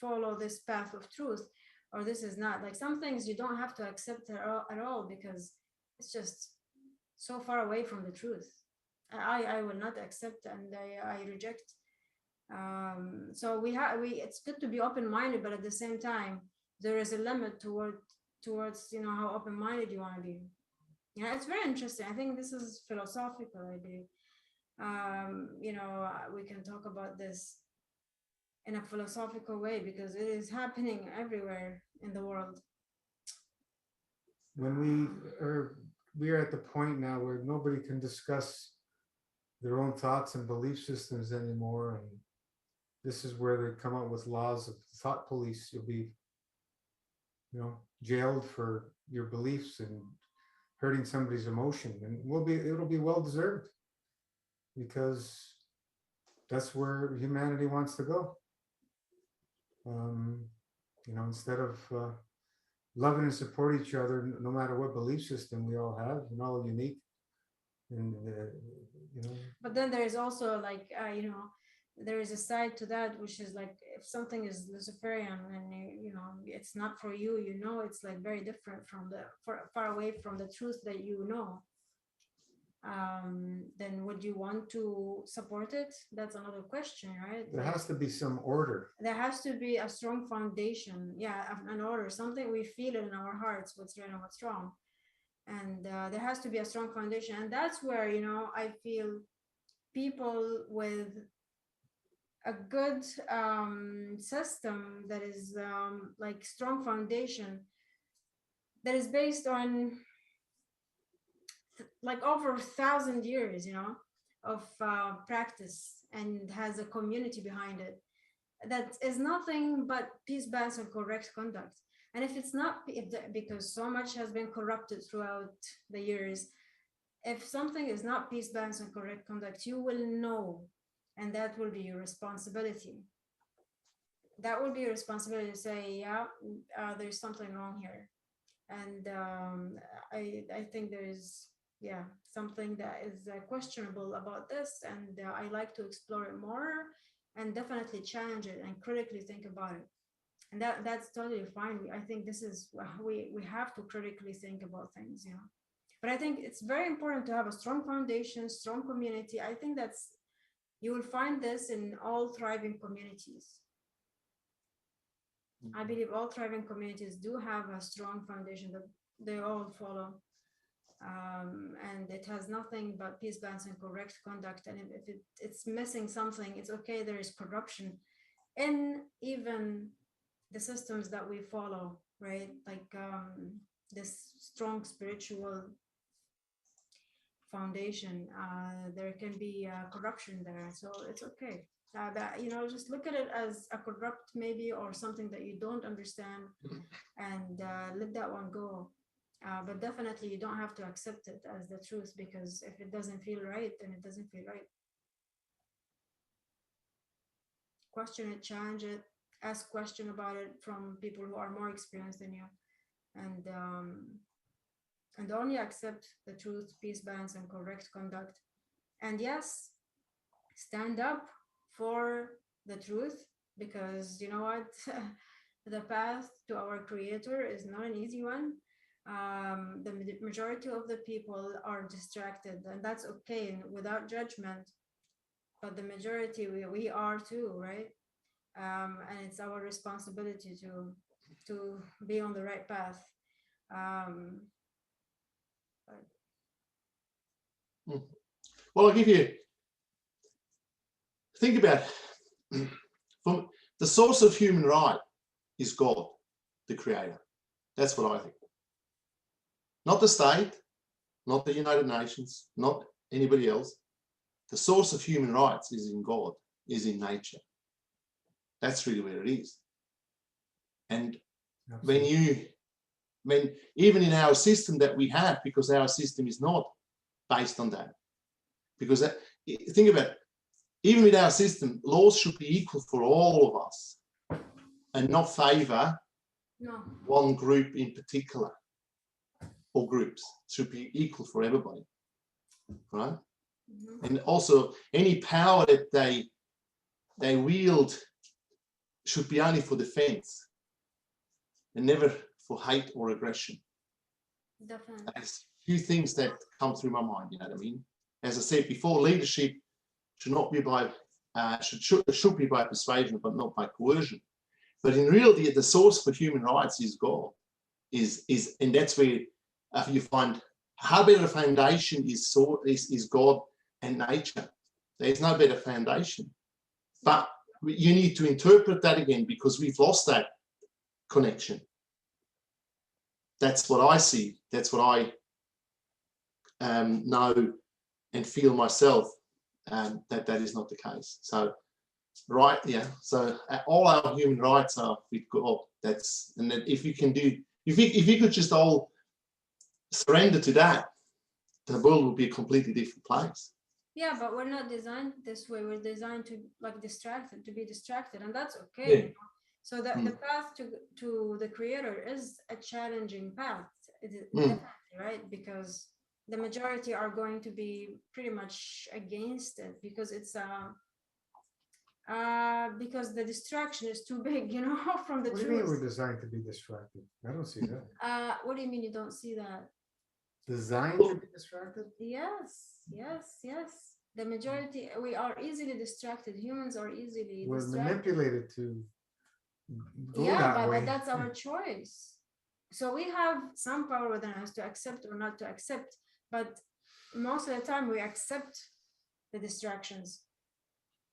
follow this path of truth, or this is not. Like, some things you don't have to accept at all because it's just so far away from the truth. I will not accept, and I reject. So we it's good to be open-minded, but at the same time there is a limit towards, you know, how open-minded you want to be. Yeah, it's very interesting. I think this is philosophical, I believe. You know, we can talk about this in a philosophical way because it is happening everywhere in the world. When we are at the point now where nobody can discuss their own thoughts and belief systems anymore, and this is where they come out with laws of thought police. You'll be, you know, jailed for your beliefs and hurting somebody's emotion, and it'll be well deserved, because that's where humanity wants to go. You know, instead of loving and support each other, no matter what belief system we all have, and all unique, and you know. But then there is also, like, you know, there is a side to that, which is like, if something is Luciferian and you know it's not for you, you know, it's like very different from the far away from the truth that you know. Then would you want to support it? That's another question, right? There Like, has to be some order. there has to be a strong foundation, yeah, an order, something we feel it in our hearts, what's right and what's wrong. And there has to be a strong foundation, and that's where, you know, I feel people with a good system that is like strong foundation, that is based on like over 1,000 years, you know, of practice, and has a community behind it, that is nothing but peace, balance, and correct conduct. And if it's not, because so much has been corrupted throughout the years, if something is not peace, balance, and correct conduct, you will know, and that will be your responsibility. That will be your responsibility to say, yeah, there's something wrong here. And I think there is, yeah, something that is questionable about this, and I like to explore it more, and definitely challenge it and critically think about it. And that's totally fine. I think this is, we have to critically think about things, you know. But I think it's very important to have a strong foundation, strong community. I think that's, you will find this in all thriving communities. I believe all thriving communities do have a strong foundation that they all follow. And it has nothing but peace, balance, and correct conduct. And if it's missing something, it's okay. There is corruption in even the systems that we follow, right? Like this strong spiritual foundation, there can be corruption there, so it's okay. That, you know, just look at it as a corrupt maybe, or something that you don't understand, and let that one go. But definitely you don't have to accept it as the truth, because if it doesn't feel right, then it doesn't feel right. Question it, challenge it, ask question about it from people who are more experienced than you, and only accept the truth, peace, balance, and correct conduct. And yes, stand up for the truth, because you know what, the path to our creator is not an easy one. The majority of the people are distracted, and that's okay, and without judgment. But the majority, we are too, right? And it's our responsibility to be on the right path. But Well, I'll give you, think about from the source of human right is God, the creator. That's what I think. Not the state, not the United Nations, not anybody else. The source of human rights is in God, is in nature. That's really where it is. And when even in our system that we have, because our system is not based on that, because think about it, even with our system, laws should be equal for all of us and not favor no, one group in particular, or groups. It should be equal for everybody, right? Mhm. And also any power that they wield should be only for defense and never for hate or aggression. Definitely. There's a few things that come through my mind, you know what I mean? As I said before, leadership should not be by should be by persuasion, but not by coercion. But in reality, the source for human rights is God. And that's where you find how better a foundation is God and nature. There's no better foundation. But you need to interpret that again, because we've lost that connection. That's what I see. That's what I know and feel myself, that is not the case. So, right, yeah. So all our human rights are with God. And that if you can do, if you could just all surrender to that, the world would be a completely different place. Yeah, but we're not designed this way. We're designed to to be distracted, and that's okay. Yeah. You know? So the path to the creator is a challenging path. It is definitely, right? Because the majority are going to be pretty much against it, because it's because the distraction is too big, you know, from the What do you mean we're truth. designed to be distracted? I don't see that. What do you mean you don't see that? Designed to be distracted? Yes. The majority, we are easily distracted. Humans are easily We're distracted. manipulated to go Yeah, that but way. that's our choice. So we have some power within us to accept or not to accept. But most of the time we accept the distractions,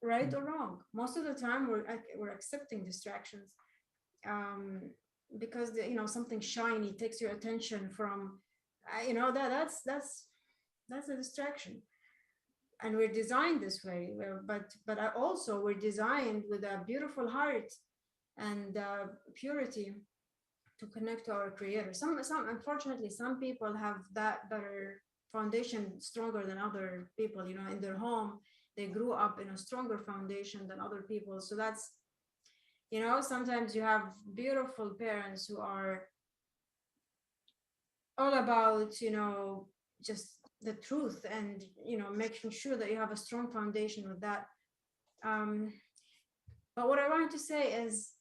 right or wrong. Most of the time we're accepting distractions, because something shiny takes your attention from, that's a distraction. And we're designed this way, but also we're designed with a beautiful heart and purity to connect to our creator. Some unfortunately some people have that better foundation, stronger than other people, in their home they grew up in a stronger foundation than other people. So that's, sometimes you have beautiful parents who are all about, just the truth and, making sure that you have a strong foundation with that. But what I wanted to say is,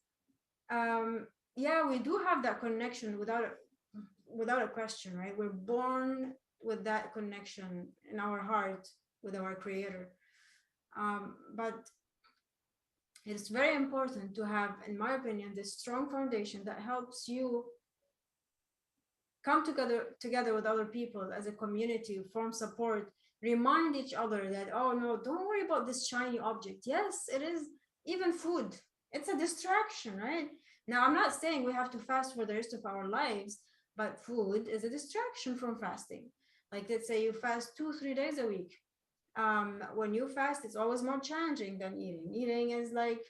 yeah, we do have that connection without a question, right? We're born with that connection in our heart with our creator. But it's very important to have, in my opinion, this strong foundation that helps you come together with other people as a community, form support, remind each other that, oh no, don't worry about this shiny object. Yes, it is. Even food, it's a distraction, right? Now, I'm not saying we have to fast for the rest of our lives, but food is a distraction from fasting. Like, let's say you fast 2-3 days a week. When you fast, it's always more challenging than eating. Eating is like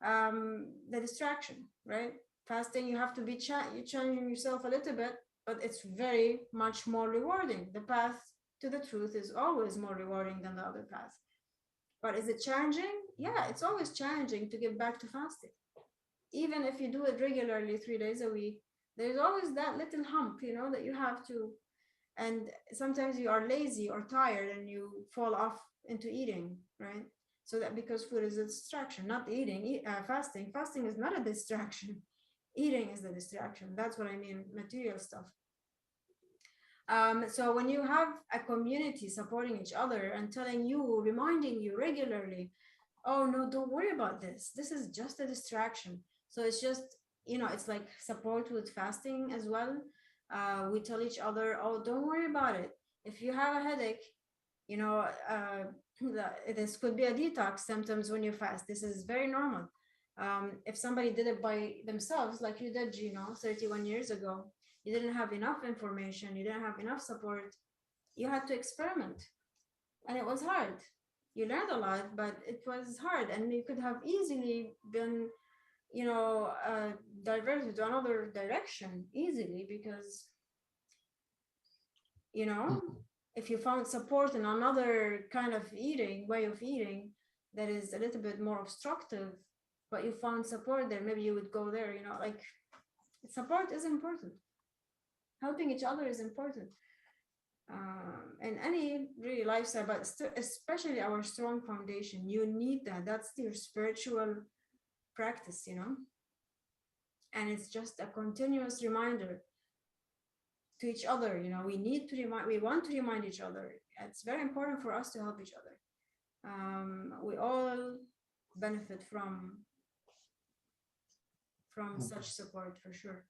the distraction, right? Fasting, you have to be you're challenging yourself a little bit, but it's very much more rewarding. The path to the truth is always more rewarding than the other path. But is it challenging? Yeah, it's always challenging to get back to fasting. Even if you do it regularly 3 days a week, there's always that little hump, that you have to. And sometimes you are lazy or tired and you fall off into eating, right? So that, because food is a distraction, not eating. Fasting is not a distraction. Eating is the distraction. That's what I mean, material stuff. So when you have a community supporting each other and telling you, reminding you regularly, oh no, don't worry about this. This is just a distraction. So it's just, it's like support with fasting as well. We tell each other, oh, don't worry about it. If you have a headache, this could be a detox symptoms when you fast. This is very normal. If somebody did it by themselves, like you did, 31 years ago, you didn't have enough information, you didn't have enough support, you had to experiment. And it was hard. You learned a lot, but it was hard. And you could have easily been, diverted to another direction easily because, if you found support in another kind of way of eating that is a little bit more obstructive, but you found support there, maybe you would go there, like support is important. Helping each other is important. And any really lifestyle, but especially our strong foundation, you need that. That's your spiritual practice, and it's just a continuous reminder to each other. We want to remind each other. It's very important for us to help each other. We all benefit from such support for sure.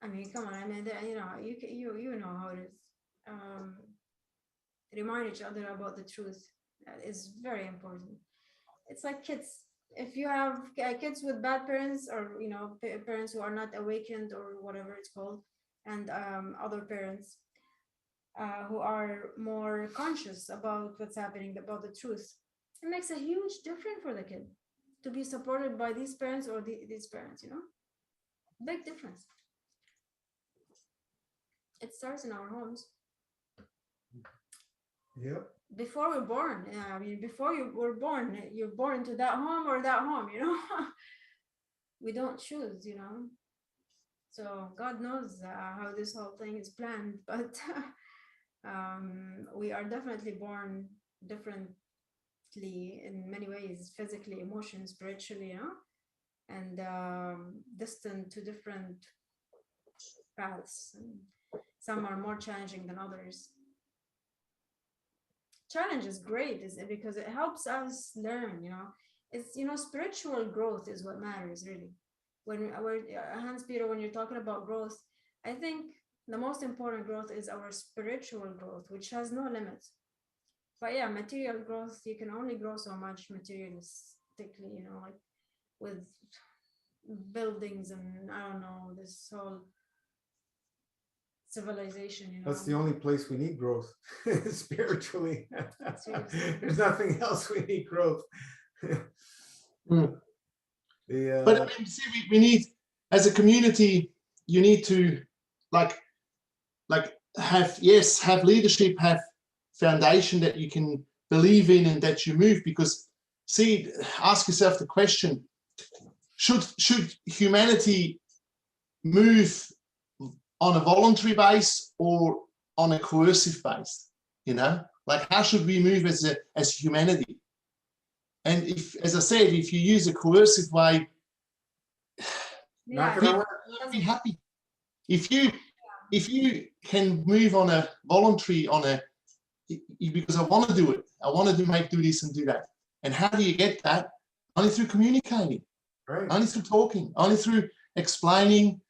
I mean, come on. I mean, you know how it is. Remind each other about the truth. That is very important. It's like kids. If you have kids with bad parents, or parents who are not awakened, or whatever it's called, and other parents who are more conscious about what's happening, about the truth, it makes a huge difference for the kid to be supported by these parents or these parents. Big difference. It starts in our homes. Yep. Before we're born, I mean, before you were born, you're born into that home or that home, we don't choose, so God knows how this whole thing is planned, but we are definitely born differently in many ways, physically, emotionally, spiritually, and destined to different paths. And some are more challenging than others. Challenge is great, is because it helps us learn. It's spiritual growth is what matters really. When Hans Peter, when you're talking about growth, I think the most important growth is our spiritual growth, which has no limits. But yeah, material growth, you can only grow so much materialistically, like with buildings and I don't know, this whole civilization. That's the only place we need growth spiritually. Seriously. There's nothing else we need growth. But I mean, see, we need, as a community, you need to like have leadership, have foundation that you can believe in and that you move. Because ask yourself the question: should humanity move on a voluntary base or on a coercive base? Like, how should we move as humanity? And if, as I said, if you use a coercive way, Not Yeah, gonna people work. won't be happy. If you can move on a voluntary, because I want to do it, I want to do this and do that. And how do you get that? Only through communicating, Right. only through talking, only through explaining.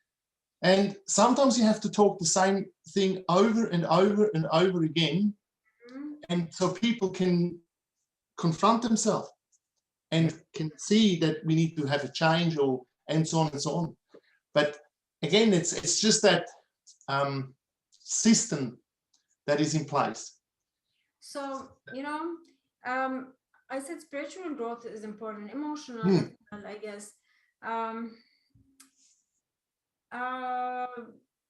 And sometimes you have to talk the same thing over and over and over again. Mhm. And so people can confront themselves and can see that we need to have a change, and so on and so on. But again, it's just that system that is in place. So, I said spiritual growth is important, emotional as well, I guess.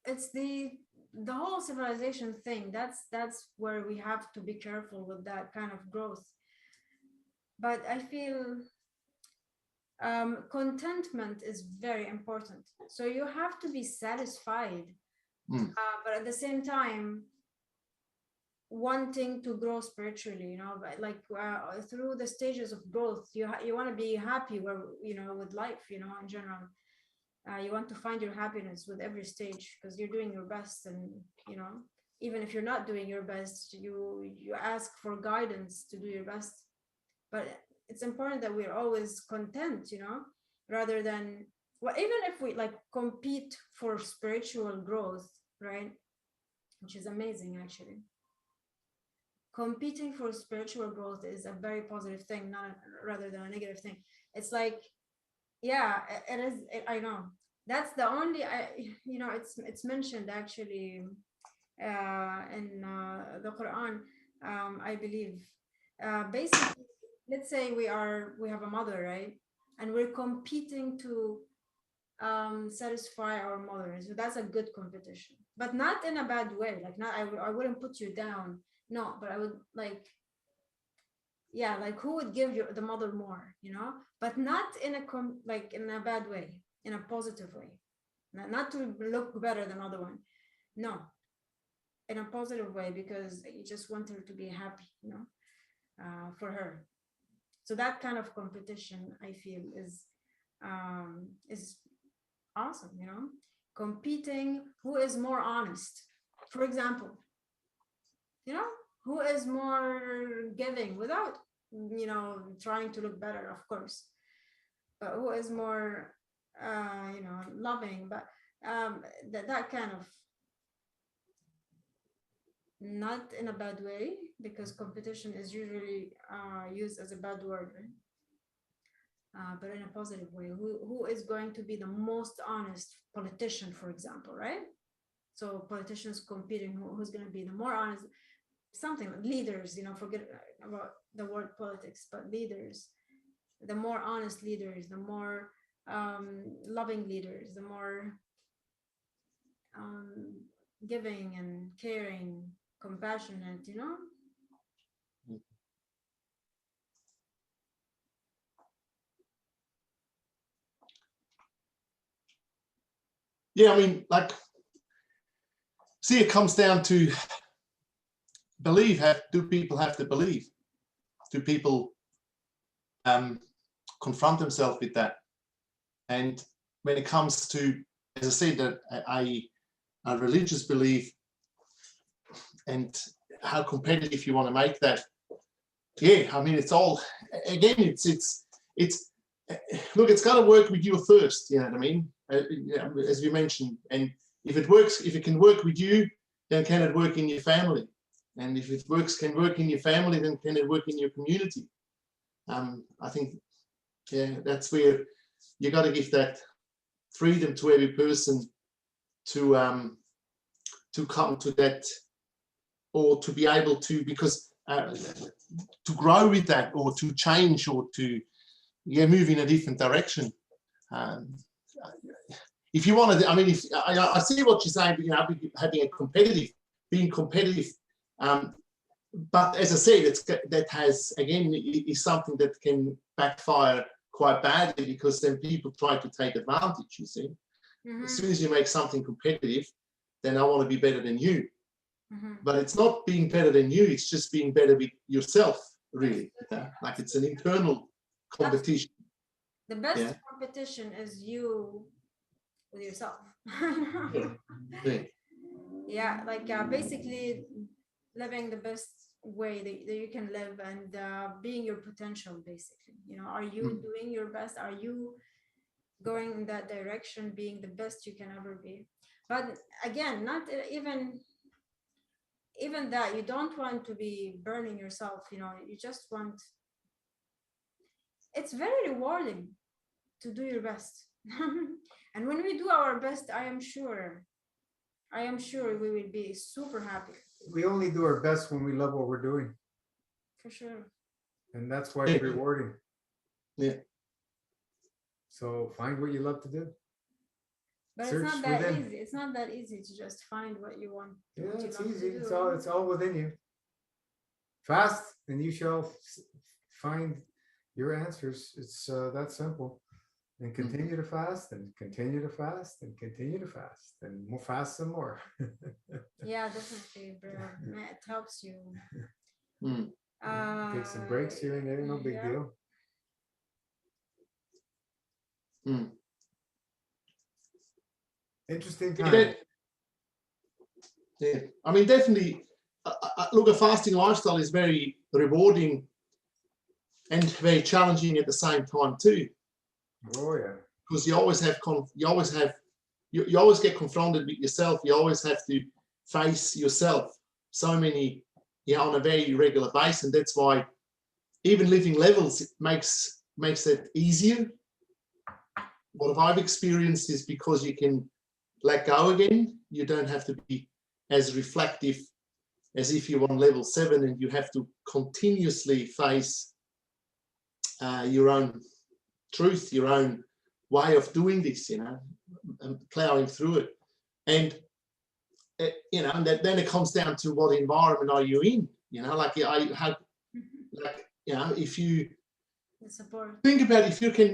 It's the whole civilization thing. That's where we have to be careful with that kind of growth. But I feel contentment is very important. So you have to be satisfied, but at the same time wanting to grow spiritually, but like through the stages of growth, you want to be happy with life, in general. You want to find your happiness with every stage because you're doing your best, and you know, even if you're not doing your best, you ask for guidance to do your best. But it's important that we're always content, you know, rather than, well, even if we like compete for spiritual growth, right? Which is amazing, actually. Competing for spiritual growth is a very positive thing, not rather than a negative thing. It's like, yeah, it is. I know that's the only. You know, it's mentioned actually in the Quran. I believe. Basically, let's say we have a mother, right, and we're competing to satisfy our mother. So that's a good competition, but not in a bad way. Like, not I wouldn't put you down. No, but I would like, yeah, like who would give you the mother more, you know, but not in a like in a bad way, in a positive way, not to look better than other one. No, in a positive way, because you just want her to be happy, you know, for her. So that kind of competition, I feel, is awesome, you know, competing who is more honest, for example, you know, who is more giving without, you know, trying to look better, of course, but who is more you know, loving, but that kind of, not in a bad way, because competition is usually used as a bad word, right? But in a positive way, who is going to be the most honest politician, for example, right? So politicians competing, who's going to be the more honest, something like leaders, you know, forget about the word politics, but leaders, the more honest leaders, the more loving leaders, the more giving and caring, compassionate, you know. Yeah, I mean, like, see, it comes down to believe. Do people have to believe? Do people confront themselves with that? And when it comes to, as I said, that a religious belief and how competitive you want to make that, yeah, I mean, it's all, again, it's look, it's got to work with you first, you know what I mean? As you mentioned, and if it works, if it can work with you, then can it work in your family? And if it can work in your family, then can it work in your community? I think, yeah, that's where you got to give that freedom to every person to come to that, or to be able to, because to grow with that, or to change, or to move in a different direction. If you want to, I mean, if I see what you're saying, you know, being competitive. But as I said, that has, again, is something that can backfire quite badly, because then people try to take advantage, you see. Mm-hmm. As soon as you make something competitive, then I want to be better than you. Mm-hmm. But it's not being better than you, it's just being better with yourself, really. Like, it's an internal competition. The best competition is you with yourself. Yeah, like basically living the best way that you can live, and being your potential, basically, you know. Are you doing your best? Are you going in that direction, being the best you can ever be? But again, not even that, you don't want to be burning yourself, you know. You just want, it's very rewarding to do your best. And when we do our best, I am sure we will be super happy. We only do our best when we love what we're doing, For sure. and that's why it's rewarding. Yeah. So find what you love to do. But Search it's not that within. easy. It's not that easy to just find what you want. Yeah, what you it's love to easy. do. It's all within you. Fast, and you shall find your answers. It's that simple. And continue to fast, and continue to fast, and continue to fast, and more fast and more. Yeah, definitely, bro. It helps you. Take some breaks here and there, no big deal. Interesting Yeah, time. yeah. I mean, definitely, look, a fasting lifestyle is very rewarding and very challenging at the same time too, Oh, yeah. because you always get confronted with yourself. You always have to face yourself so many, on a very regular basis, and that's why even living levels makes it easier. What I've experienced is because you can let go again. You don't have to be as reflective as if you're on level 7 and you have to continuously face your own truth, your own way of doing this, and plowing through it. And and then it comes down to what environment are you in? If you The support. think about if you can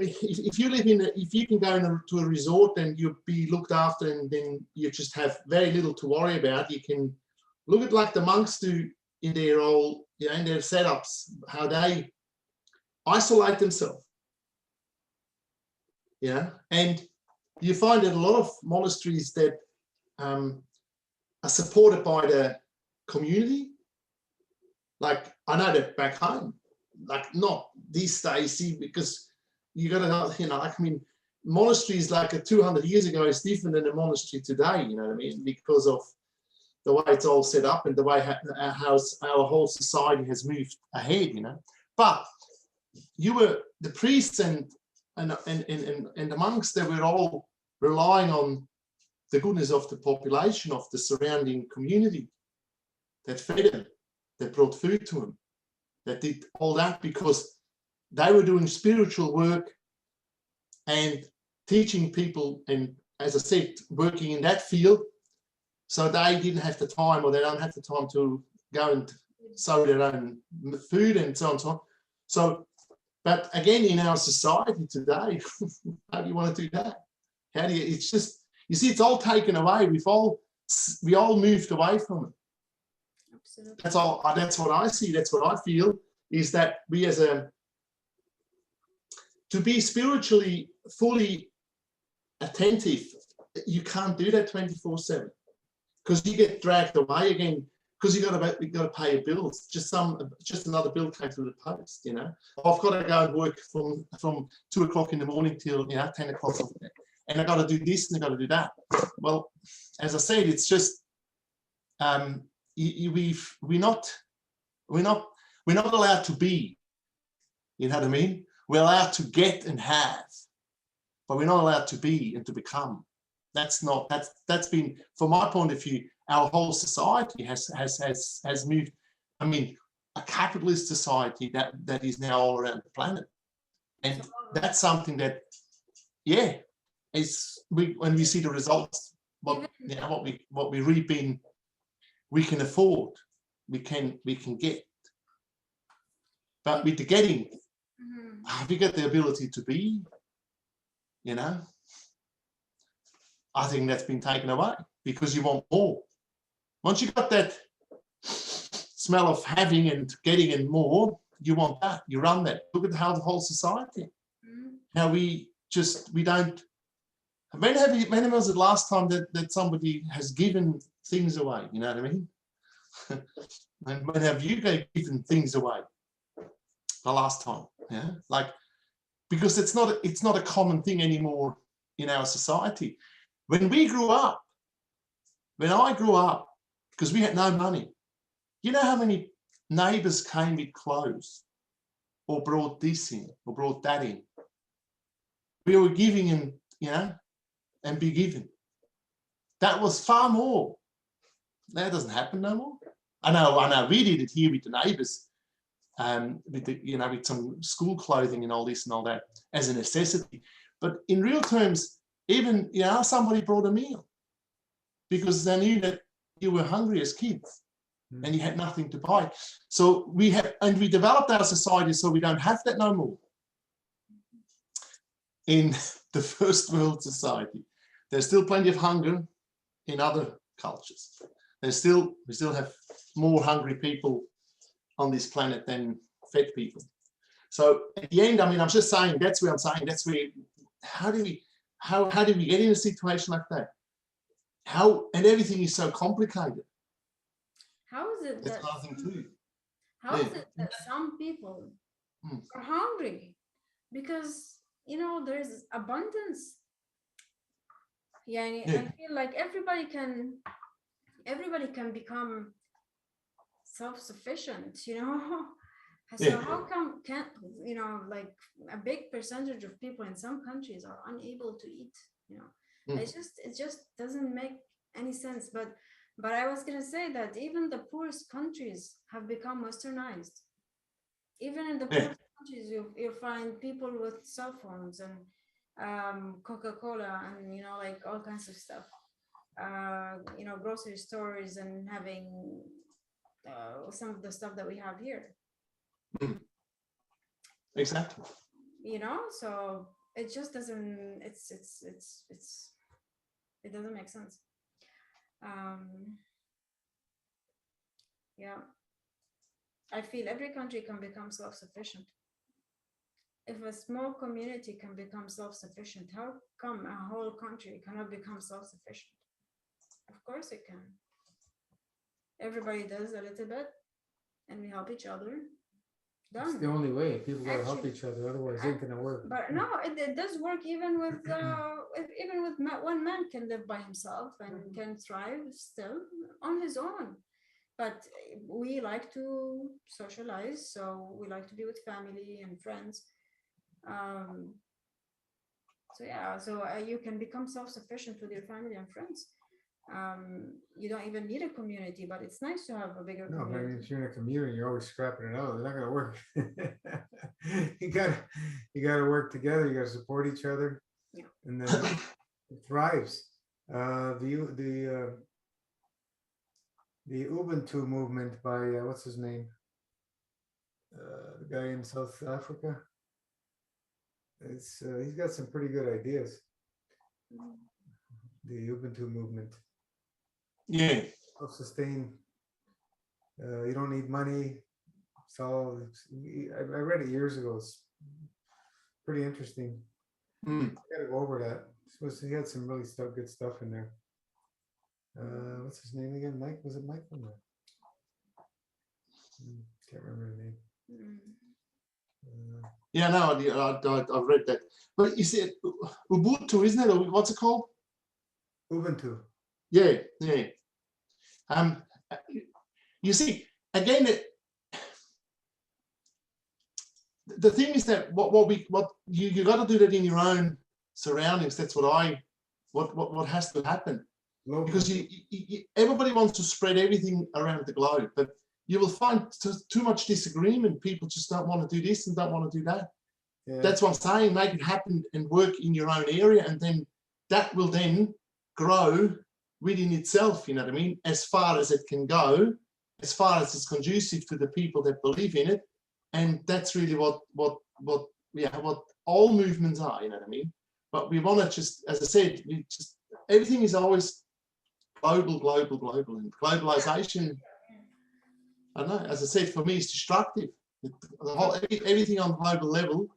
go to a resort and you'll be looked after, and then you just have very little to worry about. You can look at like the monks do in their in their setups, how they isolate themselves. And you find that a lot of monasteries that are supported by the community. Like I know that back home, like not these days, see, because you got to, monasteries like 200 years ago is different than a monastery today, you know what I mean? Because of the way it's all set up and the way how our whole society has moved ahead, But you were the priests and the monks, they were all relying on the goodness of the population, of the surrounding community that fed them, that brought food to them, that did all that because they were doing spiritual work and teaching people, and as I said, working in that field. So they didn't have the time, or they don't have the time to go and sow their own food and so on and so on. So, but again, in our society today, how do you want to do that? It's just, you see, it's all taken away. We all moved away from it. Absolutely. That's what I see. That's what I feel, is that we to be spiritually fully attentive, you can't do that 24/7 because you get dragged away again because you got to pay your bills. Just another bill came through the post. I've got to go and work from 2 o'clock in the morning till 10 o'clock, and I got to do this and I got to do that. Well, as I said, it's just we're not allowed to be. You know what I mean? We're allowed to get and have, but we're not allowed to be and to become. That's been, from my point of view, our whole society has moved. I mean, a capitalist society that is now all around the planet, and that's something that, when we see the results, what we reap in, we can afford, we can get, but with the getting, we get the ability to be. I think that's been taken away because you want more. Once you got that smell of having and getting and more, you want that. You run that. Look at how the whole society, how we don't. When was the last time that somebody has given things away? You know what I mean? And when have you given things away? The last time, because it's not a common thing anymore in our society. When I grew up, because we had no money, you know how many neighbors came with clothes or brought this in or brought that in? We were giving and be given. That was far more. That doesn't happen no more. I know we did it here with the neighbors, with some school clothing and all this and all that as a necessity. But in real terms, even, somebody brought a meal because they knew that you were hungry as kids and you had nothing to buy. So we developed our society so we don't have that no more. In the first world society, there's still plenty of hunger in other cultures. We still have more hungry people on this planet than fed people. So at the end, I'm just saying, that's where I'm saying, how do we get in a situation like that? and everything is so complicated. How is it That's that another thing too. how is Yeah. it that some people Mm. are hungry? Because there's abundance. Yeah, and Yeah. I feel like everybody can become self-sufficient, So Yeah. how come can't like a big percentage of people in some countries are unable to eat? Mm. It just doesn't make any sense. But I was gonna say that even the poorest countries have become westernized. Even in the Yeah. poorest countries, you find people with cell phones and Coca-Cola and like all kinds of stuff. Grocery stores and having some of the stuff that we have here. Exactly. So it just doesn't it doesn't make sense. Yeah, I feel every country can become self-sufficient. If a small community can become self-sufficient, how come a whole country cannot become self-sufficient? Of course it can. Everybody does a little bit and we help each other. It's the Done. only way. People gotta help Actually, each other, otherwise it ain't gonna work. But no, it does work even with one man can live by himself and can thrive still on his own. But we like to socialize, so we like to be with family and friends. So yeah, so you can become self-sufficient with your family and friends. You don't even need a community, but it's nice to have a bigger No, but I mean, community. if you're in a community, you're always scrapping it out. It's not gonna work. You gotta work together. You gotta support each other. Yeah. And then it thrives. The Ubuntu movement by what's his name? The guy in South Africa. He's got some pretty good ideas. The Ubuntu movement. Yeah. Self-sustain. You don't need money. So I read it years ago. It's pretty interesting. Mm. I gotta go over that. He had some really good stuff in there. What's his name again? Mike? Was it Mike? No. Can't remember his name. Yeah, no, I've read that. But you said Ubuntu, isn't it? Or what's it called? Ubuntu. Yeah, yeah. You see, again, the thing is that what you got to do that in your own surroundings. That's what has to happen. Local. Because everybody wants to spread everything around the globe, but you will find too much disagreement. People just don't want to do this and don't want to do that. Yeah. That's what I'm saying. Make it happen and work in your own area, and then that will then grow within itself. You know what I mean? As far as it can go, as far as it's conducive to the people that believe in it, and that's really what all movements are. You know what I mean? But we want to just, as I said, everything is always global, and globalization. I don't know. As I said, for me, it's destructive. Everything on global level,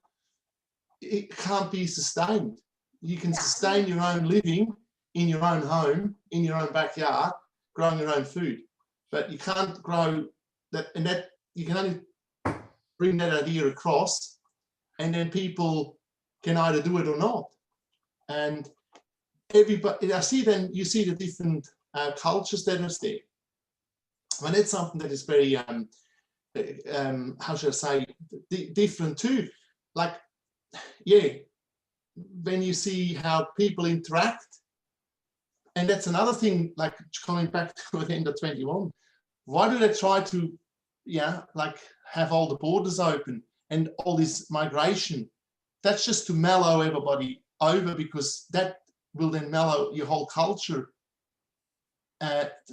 it can't be sustained. You can sustain your own living in your own home, in your own backyard, growing your own food, but you can't grow that, and that you can only bring that idea across, and then people can either do it or not. And everybody, you see the different cultures that are there. And it's something that is very, how should I say, different too. Like, yeah, when you see how people interact, and that's another thing, like coming back to the end of 21, why do they try to, like have all the borders open and all this migration? That's just to mellow everybody over, because that will then mellow your whole culture,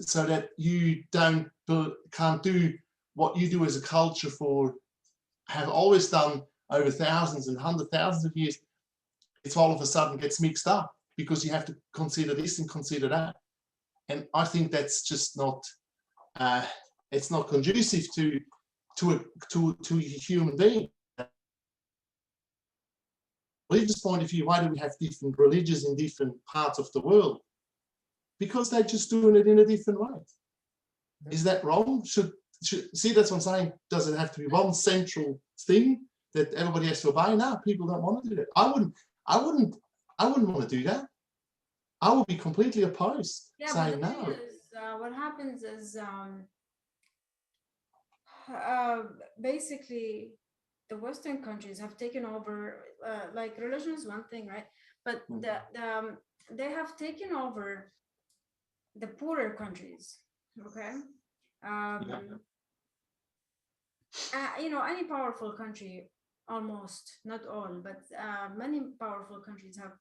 so that you can't do what you do as a culture have always done over thousands and hundreds of thousands of years. It's all of a sudden gets mixed up because you have to consider this and consider that. And I think that's just not, it's not conducive to a human being. Religious point of view, why do we have different religions in different parts of the world? because they're just doing it in a different way. Is that wrong? Should see, that's what I'm saying. Does it have to be one central thing that everybody has to obey? No, people don't want to do that. I wouldn't want to do that. I would be completely opposed, Yeah, saying but the thing no. is, what happens is basically the Western countries have taken over. Like religion is one thing, right? But they have taken over the poorer countries. Okay. Any powerful country, almost not all, but many powerful countries have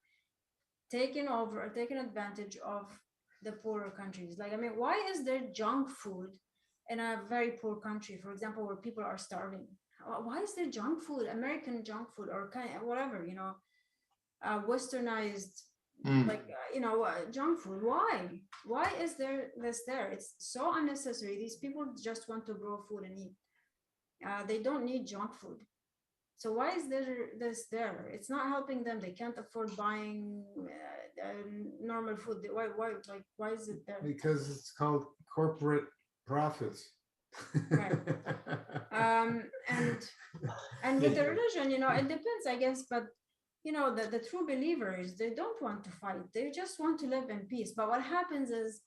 taken advantage of the poorer countries. Like, I mean, why is there junk food in a very poor country, for example, where people are starving? Why is there junk food, American junk food, or kind of whatever, westernized, junk food? Why is there this there? It's so unnecessary. These people just want to grow food and eat. They don't need junk food. So why is this there? It's not helping them. They can't afford buying normal food. Why is it there? Because it's called corporate profits. Right. And with the religion, it depends, I guess. But the true believers, they don't want to fight. They just want to live in peace. But what happens is,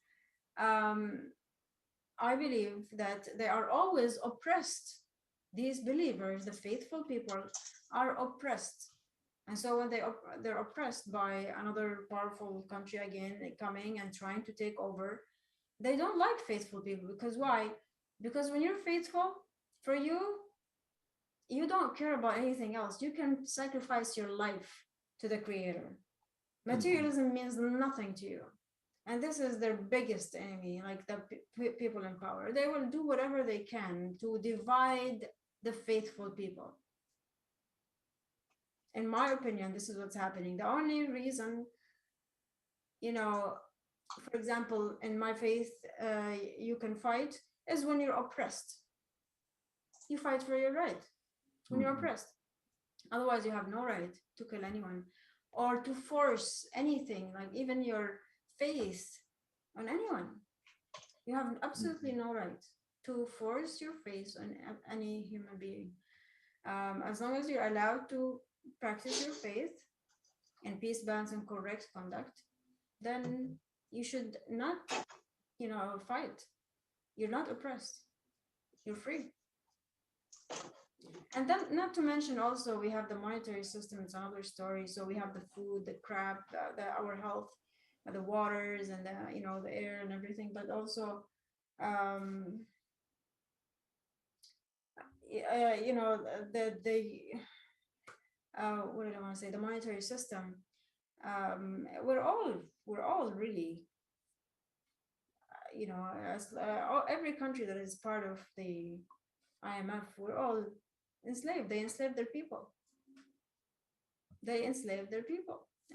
I believe that they are always oppressed. These believers, the faithful people, are oppressed. And so when they're oppressed by another powerful country again coming and trying to take over, they don't like faithful people. Because why? Because when you're faithful, for you don't care about anything else. You can sacrifice your life to the Creator. Materialism means nothing to you. And this is their biggest enemy, like the people in power. They will do whatever they can to divide the faithful people. In my opinion, this is what's happening. The only reason, for example, in my faith, you can fight is when you're oppressed. You fight for your right when you're oppressed. Otherwise, you have no right to kill anyone or to force anything, like even your faith, on anyone. You have absolutely no right to force your faith on any human being. As long as you're allowed to practice your faith in peace, balance, and correct conduct, then you should not, fight. You're not oppressed. You're free. And then, not to mention, also we have the monetary system. It's another story. So we have the food, the crop, our health, the waters, and the air and everything. But also, what did I want to say? The monetary system. We're all really, every country that is part of the IMF, we're all enslaved. They enslaved their people.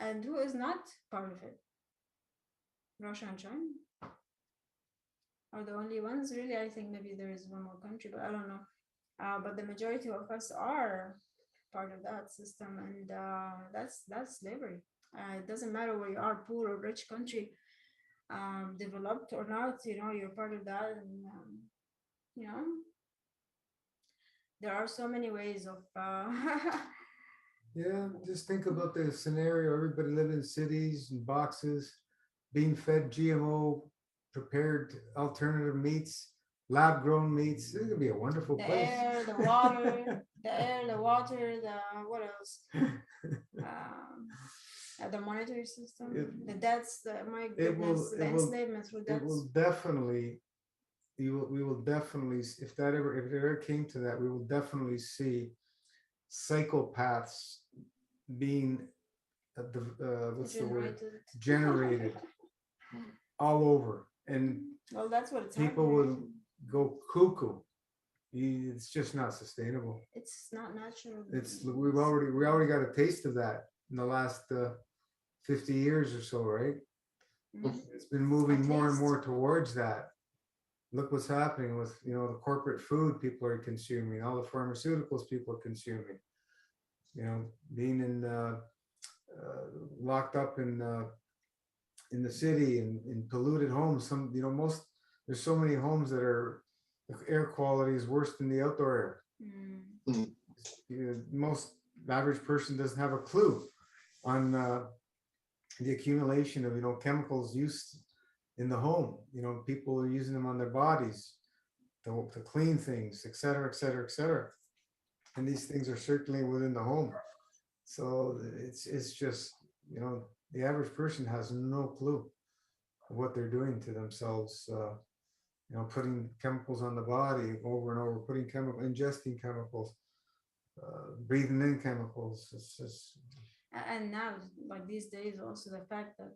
And who is not part of it? Russia and China are the only ones, really. I think maybe there is one more country, but I don't know. But the majority of us are part of that system, and that's slavery. It doesn't matter where you are, poor or rich country, developed or not. You're part of that, and there are so many ways of. Yeah, just think about the scenario. Everybody live in cities and boxes, being fed GMO prepared alternative meats, lab grown meats. It's gonna be a wonderful The place. air, the water, what else? The monetary system, the debts, my goodness, the enslavement through debts. It will definitely, we will definitely, if it ever came to that, we will definitely see psychopaths being what's the word, generated all over, and well, that's what it's people happening. will go cuckoo. It's just not sustainable. It's not natural. We already got a taste of that in the last 50 years or so, right? Mm-hmm. It's been moving more and more towards that. Look what's happening with the corporate food people are consuming, all the pharmaceuticals people are consuming. Being in locked up in in the city and in polluted homes, some, there's so many homes that are, the air quality is worse than the outdoor air. Mm. Most average person doesn't have a clue on the accumulation of chemicals used in the home. People are using them on their bodies to clean things, et cetera, et cetera, et cetera. And these things are circulating within the home. So it's just, the average person has no clue of what they're doing to themselves. Putting chemicals on the body over and over, ingesting chemicals, breathing in chemicals. It's just, And now, like these days, also the fact that,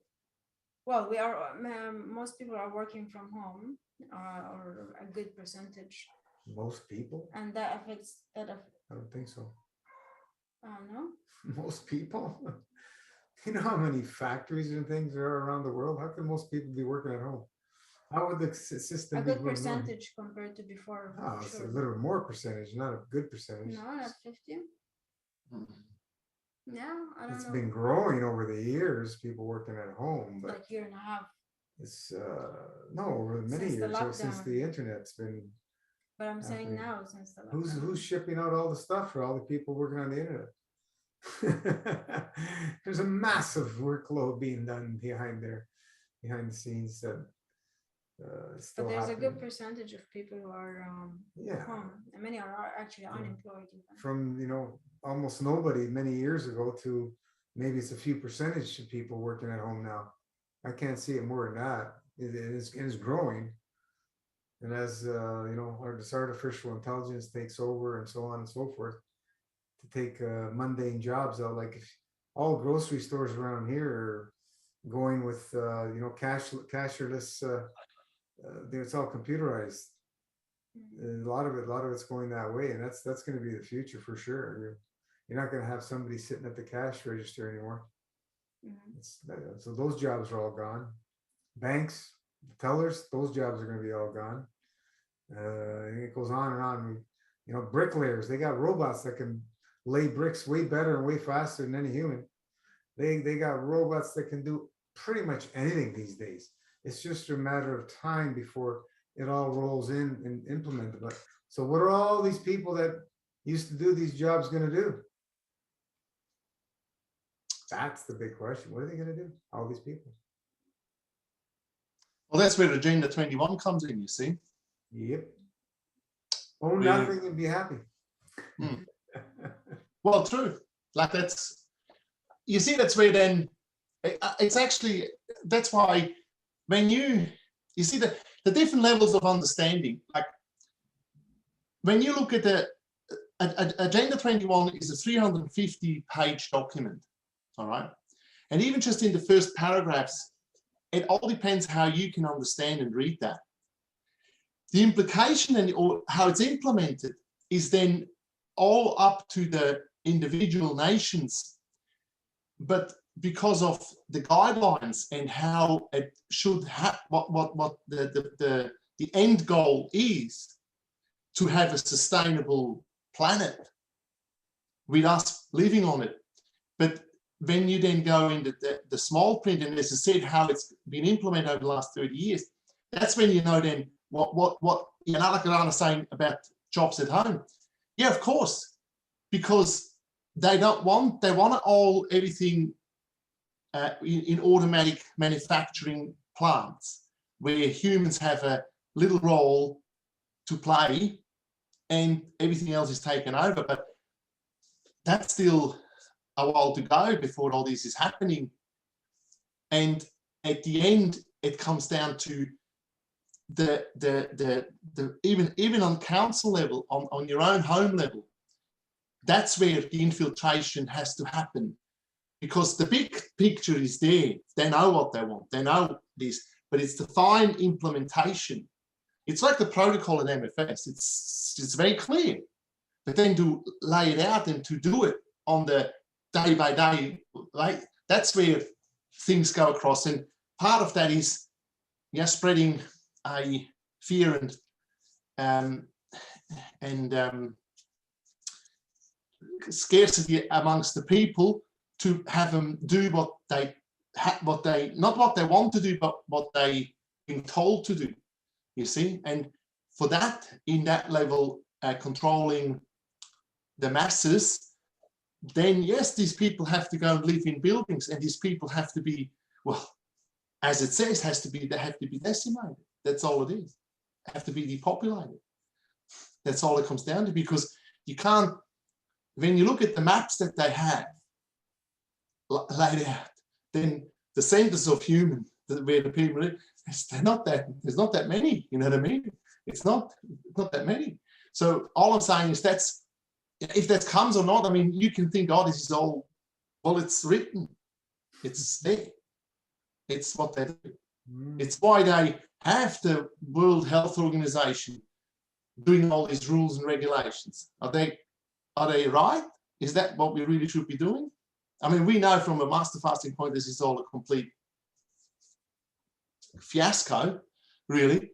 well, we are most people are working from home, or a good percentage, most people, and that affects that. I don't think so. No, Most people, you know how many factories and things there are around the world? How can most people be working at home? How would the system a be? good percentage compared to before. Oh, it's a Sure. little more percentage, not a good percentage. No, not 50. Yeah, I don't It's know. been growing over the years, people working at home, but Like year and a half. it's no, over many Since the years, since lockdown. the internet's been. But I'm saying happening. now, since the Who's lockdown. shipping out all the stuff for all the people working on the internet? There's a massive workload being done behind the scenes that is still But there's a happening. good percentage of people who are Yeah. home, and many are actually unemployed even. From almost nobody many years ago to maybe it's a few percentage of people working at home now. I can't see it more than that. It is growing, and as this artificial intelligence takes over and so on and so forth, to take mundane jobs out, like if all grocery stores around here are going with cashless. It's all computerized. A lot of it's going that way, and that's going to be the future for sure. You're not going to have somebody sitting at the cash register anymore. So those jobs are all gone. Banks, tellers, those jobs are going to be all gone. And it goes on and on. Bricklayers, they got robots that can lay bricks way better and way faster than any human. They got robots that can do pretty much anything these days. It's just a matter of time before it all rolls in and implemented. But so what are all these people that used to do these jobs going to do? That's the big question. What are they going to do? All these people. Well, that's where Agenda 21 comes in, you see. Yep. Own nothing and be happy. Well, true. Like that's, you see, that's where then it's actually, that's why when you see the different levels of understanding, like when you look at the Agenda 21 is a 350-page document, all right? And even just in the first paragraphs, it all depends how you can understand and read that. The implication or how it's implemented is then all up to the individual nations, but because of the guidelines and how it should have, what the end goal is to have a sustainable planet with us living on it. But when you then go into the small print, and as I said, how it's been implemented over the last 30 years, that's when you know then what like Alana saying about jobs at home. Yeah, of course, because they want everything in automatic manufacturing plants where humans have a little role to play and everything else is taken over. But that's still a while to go before all this is happening. And at the end, it comes down to the even on council level, on your own home level. That's where the infiltration has to happen, because the big picture is there. They know what they want. They know this, but it's the fine implementation. It's like the protocol at MFS. It's very clear, but then to lay it out and to do it on the day by day, like that's where things go across. And part of that is, spreading a fear and scarcity amongst the people to have them do what they what they, not what they want to do, but what they've been told to do, you see. And for that, in that level, controlling the masses, then yes, these people have to go and live in buildings, and these people have to be, well, as it says, they have to be decimated. That's all it is. Have to be depopulated. That's all it comes down to, because you can't, when you look at the maps that they have laid out, then the centers of human, where the people live, there's not that many, you know what I mean? It's not that many. So all I'm saying is that's, if that comes or not, I mean, you can think, oh, this is all, well, it's written, it's there. It's what they do. It's why they have the World Health Organization doing all these rules and regulations. Are they right? Is that what we really should be doing? I mean, we know from a master fasting point, this is all a complete fiasco, really.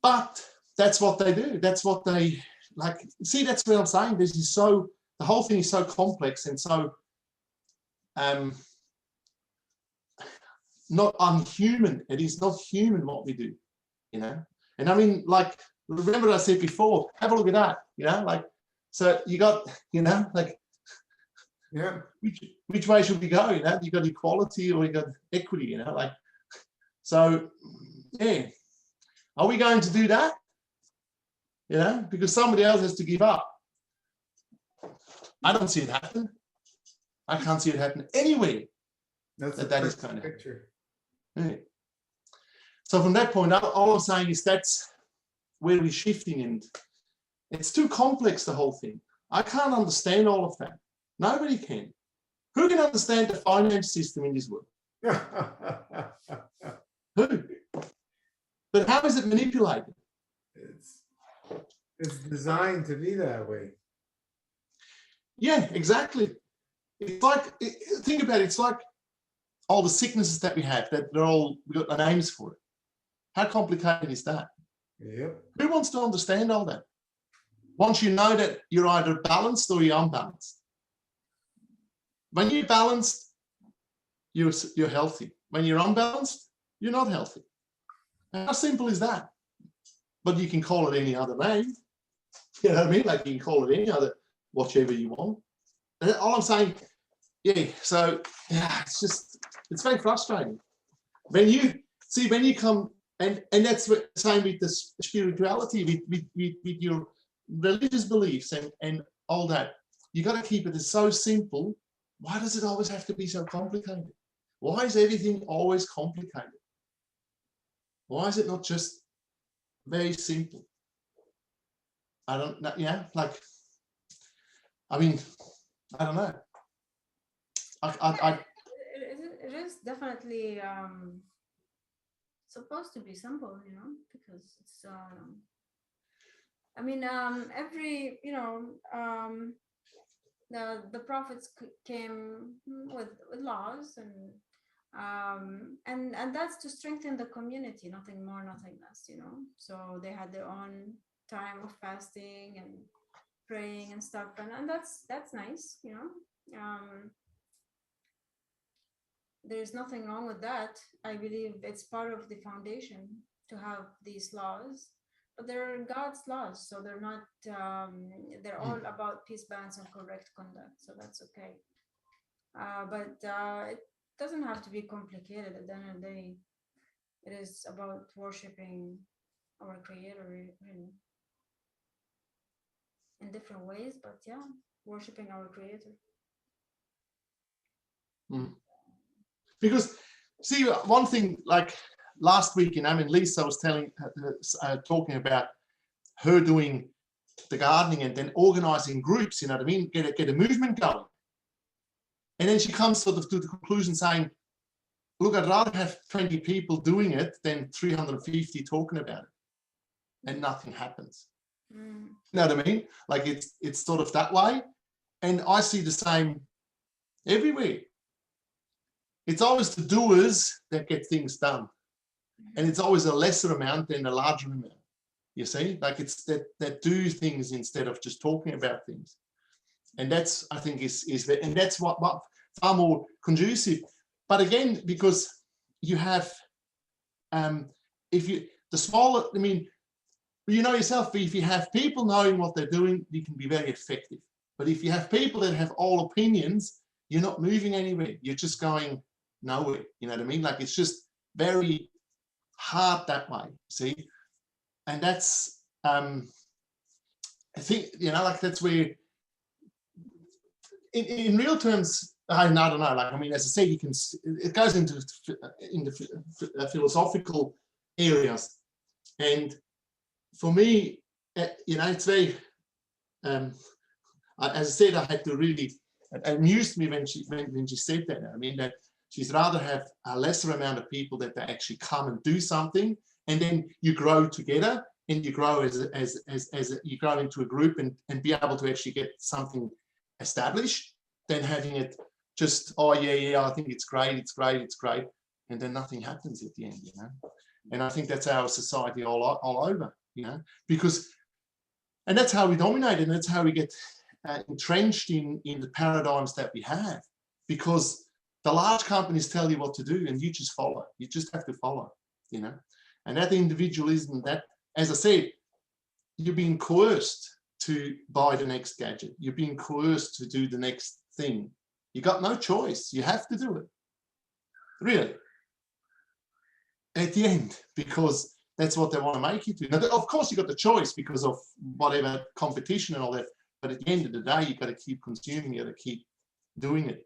But that's what they do. That's what they like. See, that's what I'm saying. This is so, the whole thing is so complex and so not unhuman. It is not human what we do, you know. And I mean, like, remember what I said before, have a look at that, you know, like, so you got, you know, like, Yeah. which way should we go? You know, you got equality or you got equity, you know, like, so yeah, are we going to do that? You know, because somebody else has to give up. I don't see it happen. I can't see it happen anywhere. That's That is perfect kind of picture. yeah. So from that point, all I'm saying is that's where we're shifting, and it's too complex, the whole thing. I can't understand all of that. Nobody can. Who can understand the finance system in this world? Who? But how is it manipulated? It's designed to be that way. Yeah, exactly. It's like, think about it, it's like all the sicknesses that we have, that we got names for it. How complicated is that? Yep. Who wants to understand all that? Once you know that you're either balanced or you're unbalanced. When you're balanced, you're healthy. When you're unbalanced, you're not healthy. How simple is that? But you can call it any other name. You know what I mean? Like, you can call it any other, whichever you want. And all I'm saying, yeah, so yeah, it's very frustrating. When you come, and that's what the same with the spirituality, with your religious beliefs and all that. You got to keep it as so simple. Why does it always have to be so complicated? Why is everything always complicated? Why is it not just very simple? I don't know. Yeah, like, I mean, I don't know. It is definitely supposed to be simple, you know, because it's I mean, every, you know, the prophets came with laws, and that's to strengthen the community, nothing more, nothing less, you know. So they had their own time of fasting and praying and stuff, and that's nice, you know. There's nothing wrong with that. I believe it's part of the foundation to have these laws, but they're God's laws, so they're not they're all about peace, balance, and correct conduct, so that's okay. But it doesn't have to be complicated. At the end of the day, it is about worshiping our Creator in different ways, but yeah, worshiping our Creator. Because, see, one thing, like last week, you know, I mean, Lisa was talking about her doing the gardening and then organizing groups, you know what I mean, get a movement going. And then she comes sort of to the conclusion saying, look, I'd rather have 20 people doing it than 350 talking about it, and nothing happens. You know what I mean? Like, it's sort of that way. And I see the same everywhere. It's always the doers that get things done. And it's always a lesser amount than a larger amount. You see, like, it's that do things instead of just talking about things. And that's, I think, and that's what far more conducive. but again, because you have, the smaller, I mean, you know yourself, if you have people knowing what they're doing, you can be very effective. But if you have people that have all opinions, you're not moving anywhere. You're just going nowhere. You know what I mean? Like, it's just very hard that way, see? And that's, I think, you know, like, that's where, in real terms, I don't know, like, I mean, as I said, you can, it goes into philosophical areas. And for me, you know, it's very, as I said, I had to really, it amused me when she said that. I mean, that she'd rather have a lesser amount of people that they actually come and do something, and then you grow together, and you grow as you grow into a group and be able to actually get something established, than having it just, oh yeah, I think it's great, and then nothing happens at the end, you know. And I think that's our society all over, you know, because, and that's how we dominate, and that's how we get entrenched in the paradigms that we have, because the large companies tell you what to do and you just follow. You just have to follow, you know. And that individualism, that, as I said, you're being coerced to buy the next gadget. You're being coerced to do the next thing. You got no choice. You have to do it. Really. At the end, because that's what they want to make you do. Now, of course, you got the choice because of whatever competition and all that. But at the end of the day, you've got to keep consuming, you got to keep doing it.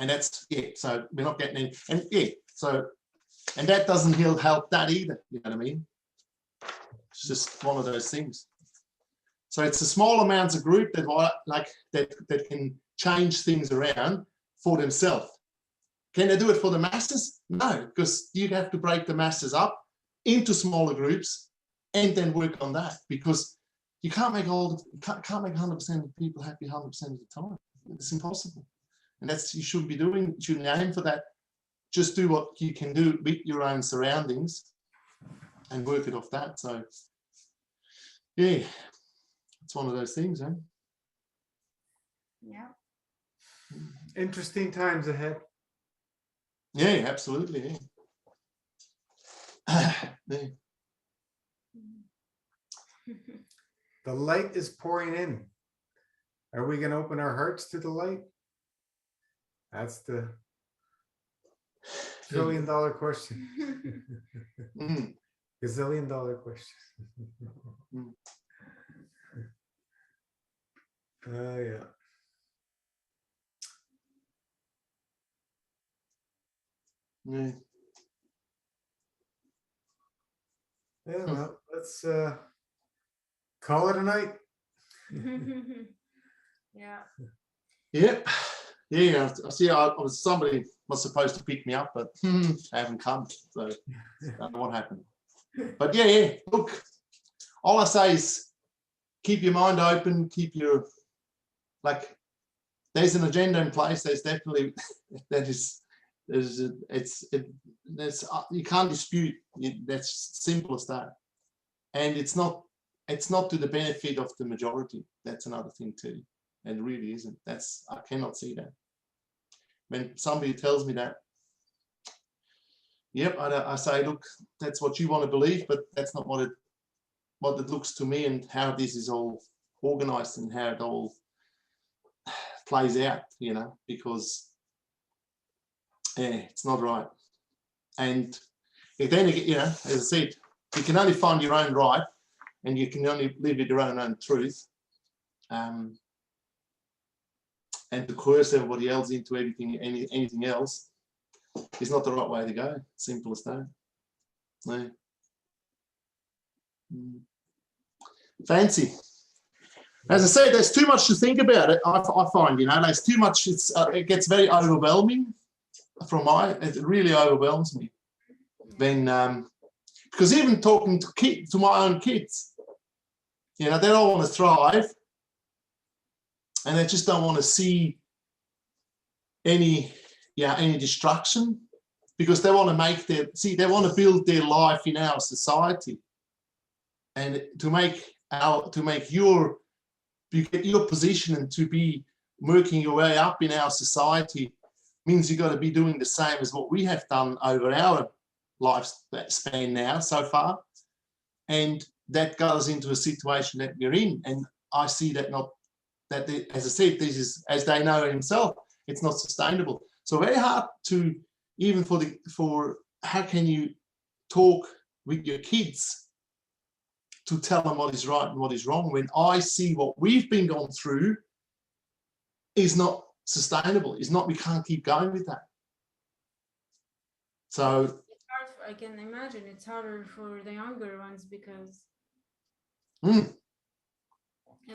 And that's, yeah, so we're not getting any, and yeah, so, and that doesn't help that either, you know what I mean? It's just one of those things. So it's the small amounts of group that that can change things around for themselves. Can they do it for the masses? No, because you have to break the masses up into smaller groups and then work on that, because you can't make 100% of people happy 100% of the time. It's impossible. And that's, you shouldn't be doing, you shouldn't aim for that. Just do what you can do with your own surroundings and work it off that. So yeah, it's one of those things, eh? Yeah. Interesting times ahead. Yeah, absolutely. Yeah. Yeah. The light is pouring in. Are we going to open our hearts to the light? That's the $1 trillion question. Mm. $1 gazillion question. Mm. Yeah. Yeah. Yeah, well, let's call it a night. Yeah. Yep. Yeah, I see. Somebody was supposed to pick me up, but haven't come. So I don't know what happened. But yeah. Look, all I say is keep your mind open. Keep your, like, there's an agenda in place. There's definitely you can't dispute. That's simple as that. And it's not to the benefit of the majority. That's another thing too. And it really isn't. I cannot see that. When somebody tells me that, yep, I say, look, that's what you want to believe, but that's not what it looks to me, and how this is all organized and how it all plays out, you know, because it's not right. And then, you know, as I said, you can only find your own right, and you can only live with your own truth. And to coerce everybody else into anything else is not the right way to go. Simple as that. No. Fancy. As I said, there's too much to think about it. I find, you know, there's too much. It gets very overwhelming. It really overwhelms me. When because even talking to my own kids, you know, they all want to thrive. And they just don't want to see any destruction, because they want to they want to build their life in our society, and you get your position and to be working your way up in our society means you've got to be doing the same as what we have done over our lifespan now so far. And that goes into a situation that we're in. And I see that as I said, this is, as they know himself, it's not sustainable. So very hard to, even for how can you talk with your kids to tell them what is right and what is wrong, when I see what we've been going through is not sustainable. It's not, we can't keep going with that. So It's hard I can imagine it's harder for the younger ones because if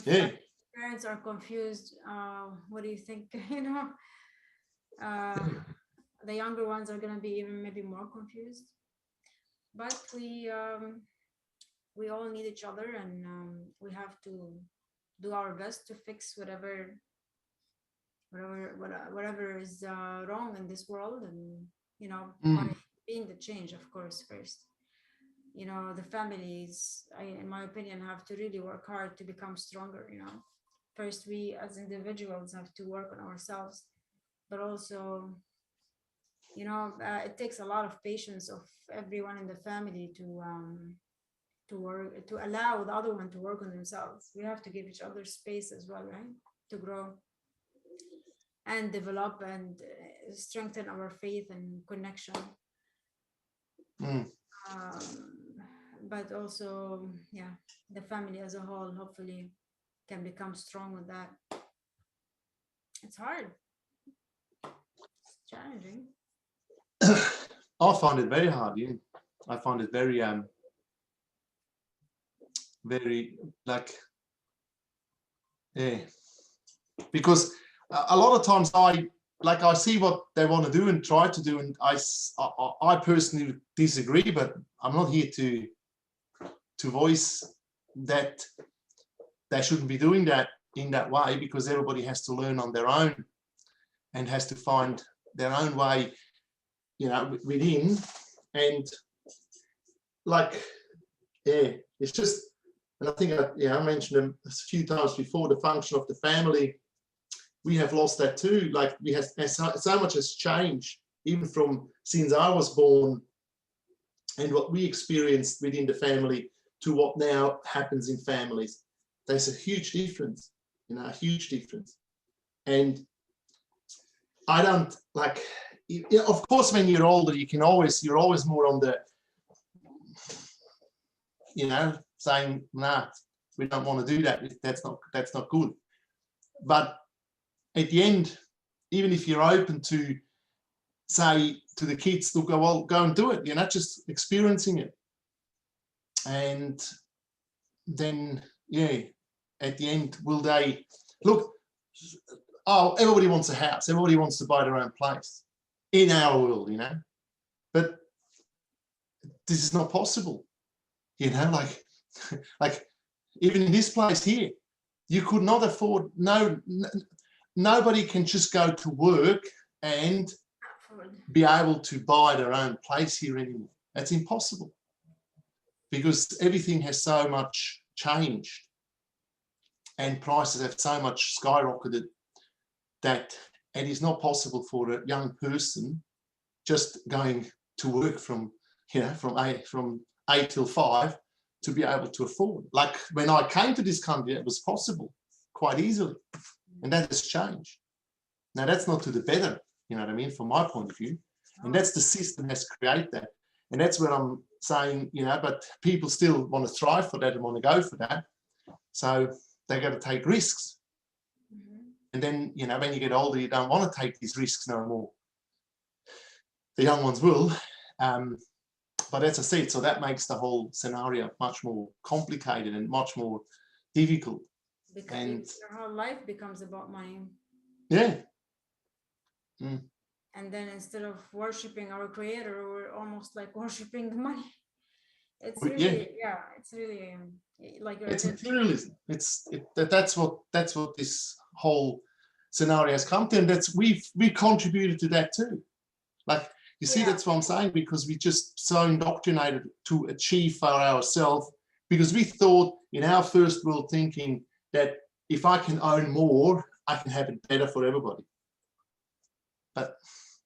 yeah. parents are confused, what do you think? The younger ones are going to be even maybe more confused. But we all need each other, and we have to do our best to fix whatever is wrong in this world, and by being the change, of course, first. The families, in my opinion, have to really work hard to become stronger. First, we as individuals have to work on ourselves, but also it takes a lot of patience of everyone in the family to work, to allow the other one to work on themselves. We have to give each other space as well, right, to grow and develop and strengthen our faith and connection. But also, the family as a whole hopefully can become strong with that. It's hard. It's challenging. I find it very hard. Yeah. I find it very, because a lot of times I see what they want to do and try to do, and I personally disagree, but I'm not here to voice that they shouldn't be doing that in that way, because everybody has to learn on their own and has to find their own way, within. And it's just, and I think I mentioned them a few times before, the function of the family. We have lost that too. Like so much has changed, even from since I was born, and what we experienced within the family to what now happens in families. There's a huge difference, a huge difference. And I don't of course, when you're older, you're always more on the, saying, nah, we don't want to do that. That's not good. But at the end, even if you're open to say to the kids, they'll go, well, go and do it. You're not just experiencing it. And then, at the end, will they look? Oh, everybody wants a house. Everybody wants to buy their own place in our world, but this is not possible, like even in this place here, you could not afford, nobody can just go to work and be able to buy their own place here anymore. That's impossible, because everything has so much changed and prices have so much skyrocketed that it is not possible for a young person just going to work from 8 till 5 to be able to afford. Like when I came to this country, it was possible quite easily, and that has changed. Now that's not to the better, from my point of view, and that's the system has created that, and that's what I'm saying, but people still want to strive for that and want to go for that, so they got to take risks. And then, when you get older, you don't want to take these risks no more. The young ones will. But as I said, so that makes the whole scenario much more complicated and much more difficult. Because your whole life becomes about money. Yeah. And then instead of worshiping our creator, we're almost like worshiping the money. It's really, it's really like it's materialism. That's what this whole scenario has come to, and that's we contributed to that too. Like you see, that's what I'm saying, because we just so indoctrinated to achieve for ourselves, because we thought in our first world thinking that if I can own more, I can have it better for everybody. but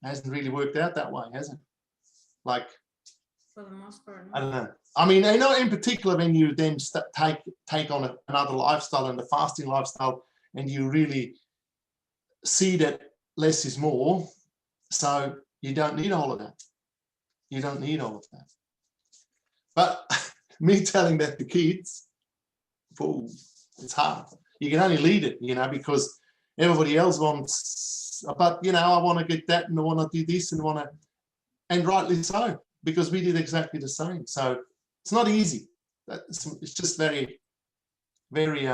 it hasn't really worked out that way, has it? Like, For the most part. I don't know. I mean, I know in particular when you then take on another lifestyle and the fasting lifestyle, and you really see that less is more, so you don't need all of that. You don't need all of that. But me telling that to kids, oh, it's hard. You can only lead it, because everybody else wants, but I want to get that and I want to do this and and rightly so, because we did exactly the same. So it's not easy. It's just very, very,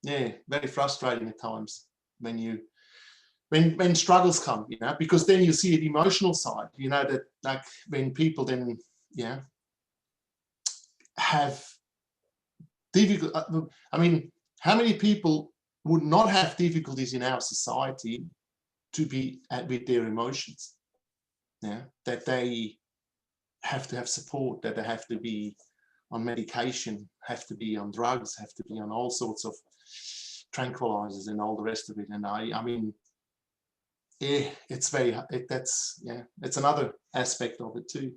very frustrating at times when struggles come, because then you see the emotional side, that like when people then, have difficult. I mean, how many people would not have difficulties in our society to be with their emotions? That they have to have support, that they have to be on medication, have to be on drugs, have to be on all sorts of tranquilizers and all the rest of it. And I mean, it's it's another aspect of it too.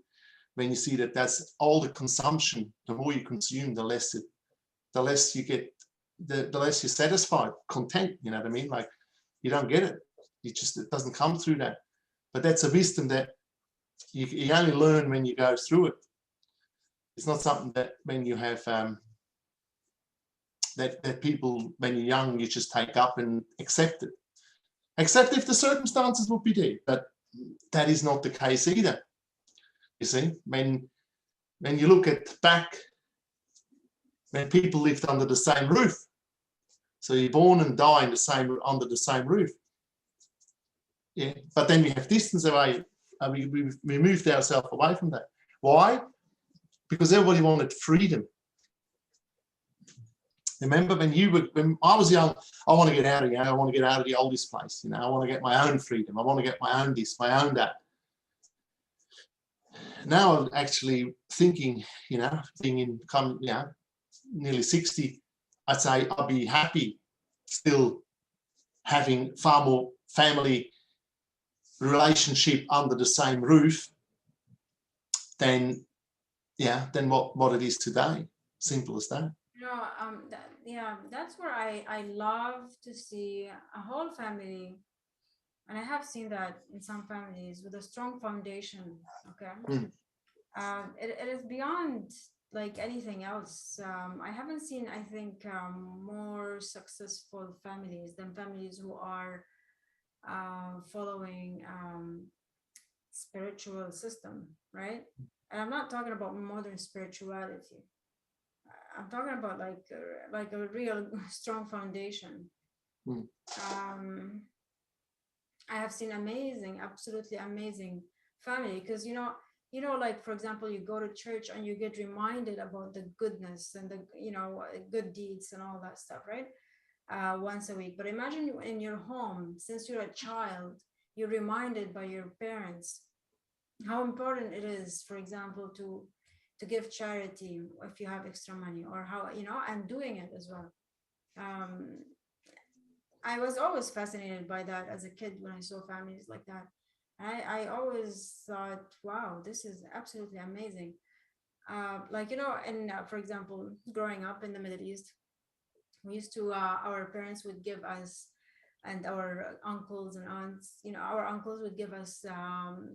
When you see that that's all the consumption, the more you consume, the less you get, the less you're satisfied, content, you know what I mean? Like, you don't get it. It doesn't come through that. But that's a wisdom that you only learn when you go through it. It's not something that when you have, that people, when you're young, you just take up and accept it. Except if the circumstances would be there. But that is not the case either. You see, when you look at back, when people lived under the same roof, so you're born and die under the same roof. Yeah, but then we have distance away. We moved ourselves away from that. Why? Because everybody wanted freedom. Remember when I was young, I want to get out of here. I want to get out of the oldest place. I want to get my own freedom. I want to get my own this, my own that. Now I'm actually thinking, being nearly 60, I'd say I'll be happy still having far more family relationship under the same roof than what it is today. Simple as that. That's where I love to see a whole family, and I have seen that in some families with a strong foundation. Okay. It is beyond like anything else. I haven't seen, I think, more successful families than families who are following spiritual system, right? And I'm not talking about modern spirituality. I'm talking about like a real strong foundation. I have seen absolutely amazing family, because like, for example, you go to church and you get reminded about the goodness and the good deeds and all that stuff, right? Once a week. But imagine in your home, since you're a child, you're reminded by your parents how important it is, for example, to give charity if you have extra money, or how, and doing it as well. I was always fascinated by that as a kid when I saw families like that. I always thought, wow, this is absolutely amazing. And for example, growing up in the Middle East, we used to, our parents would give us, and our uncles and aunts, our uncles would give us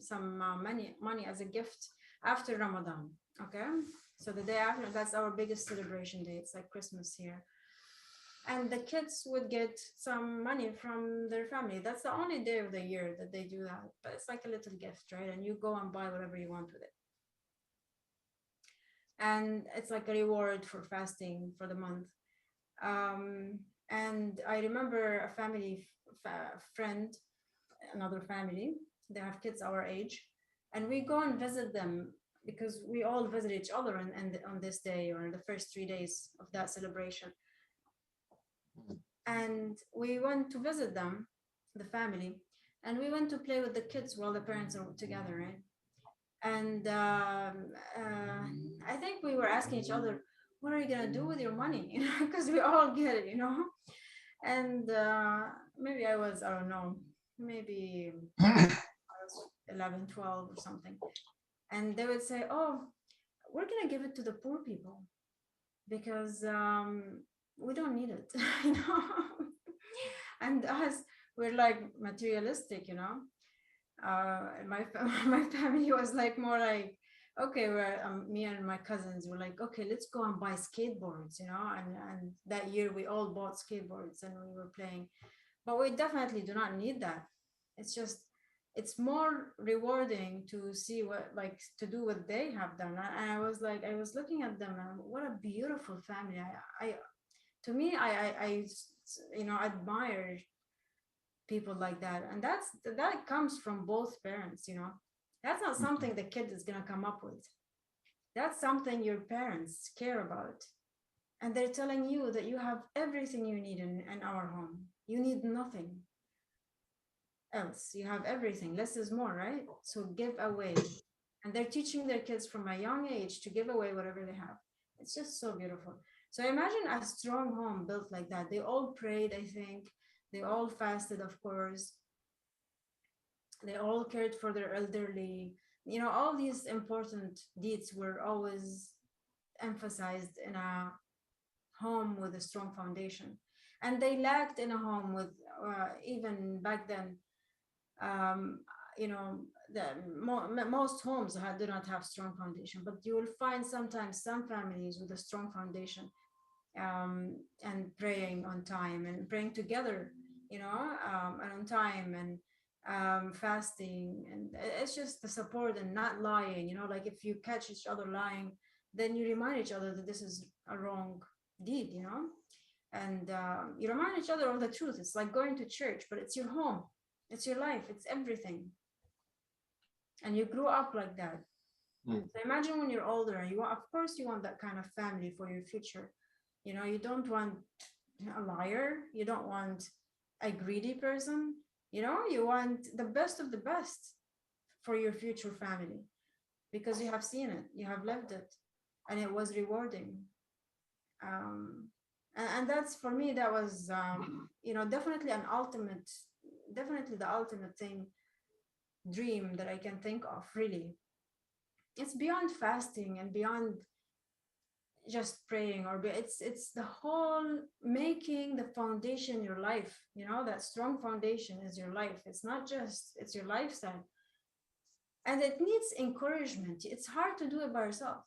some money as a gift after Ramadan. Okay, so the day after, that's our biggest celebration day. It's like Christmas here. And the kids would get some money from their family. That's the only day of the year that they do that. But it's like a little gift, right? And you go and buy whatever you want with it. And it's like a reward for fasting for the month. And I remember a family friend, another family, they have kids our age, and we go and visit them because we all visit each other on this day, or the first 3 days of that celebration. And we went to visit them, the family, and we went to play with the kids while the parents are together, right? And I think we were asking each other, what are you gonna do with your money? Because we all get it, And maybe I don't know, maybe I was 11, 12 or something. And they would say, oh, we're going to give it to the poor people because we don't need it, you know. And us, we're like materialistic, you know. My family was like more like, okay, where me and my cousins were like, okay, let's go and buy skateboards, you know. And that year we all bought skateboards and we were playing, but we definitely do not need that. It's just, it's more rewarding to see what, like, to do what they have done. And I was like, I was looking at them and what a beautiful family. To me, you know, admire people like that. And that comes from both parents, you know. That's not something the kid is going to come up with. That's something your parents care about. And they're telling you that you have everything you need in our home. You need nothing else. You have everything. Less is more, right? So give away. And they're teaching their kids from a young age to give away whatever they have. It's just so beautiful. So imagine a strong home built like that. They all prayed, I think. They all fasted, of course. They all cared for their elderly. You know, all these important deeds were always emphasized in a home with a strong foundation. And they lacked in a home with, even back then, um, you know, most homes do not have strong foundation, but you will find sometimes some families with a strong foundation, and praying on time and praying together, you know, and on time, and fasting. And it's just the support and not lying, you know, like if you catch each other lying, then you remind each other that this is a wrong deed, you know. And you remind each other of the truth. It's like going to church, but it's your home, it's your life, it's everything. And you grew up like that. So imagine when you're older, you want, of course you want that kind of family for your future. You know, you don't want a liar, you don't want a greedy person, you know, you want the best of the best for your future family, because you have seen it, you have lived it, and it was rewarding. And that's, for me, that was, you know, definitely definitely the ultimate thing, dream that I can think of, really. It's beyond fasting and beyond just praying, or it's the whole making the foundation your life, you know. That strong foundation is your life. It's not just, it's your lifestyle, and it needs encouragement. It's hard to do it by yourself.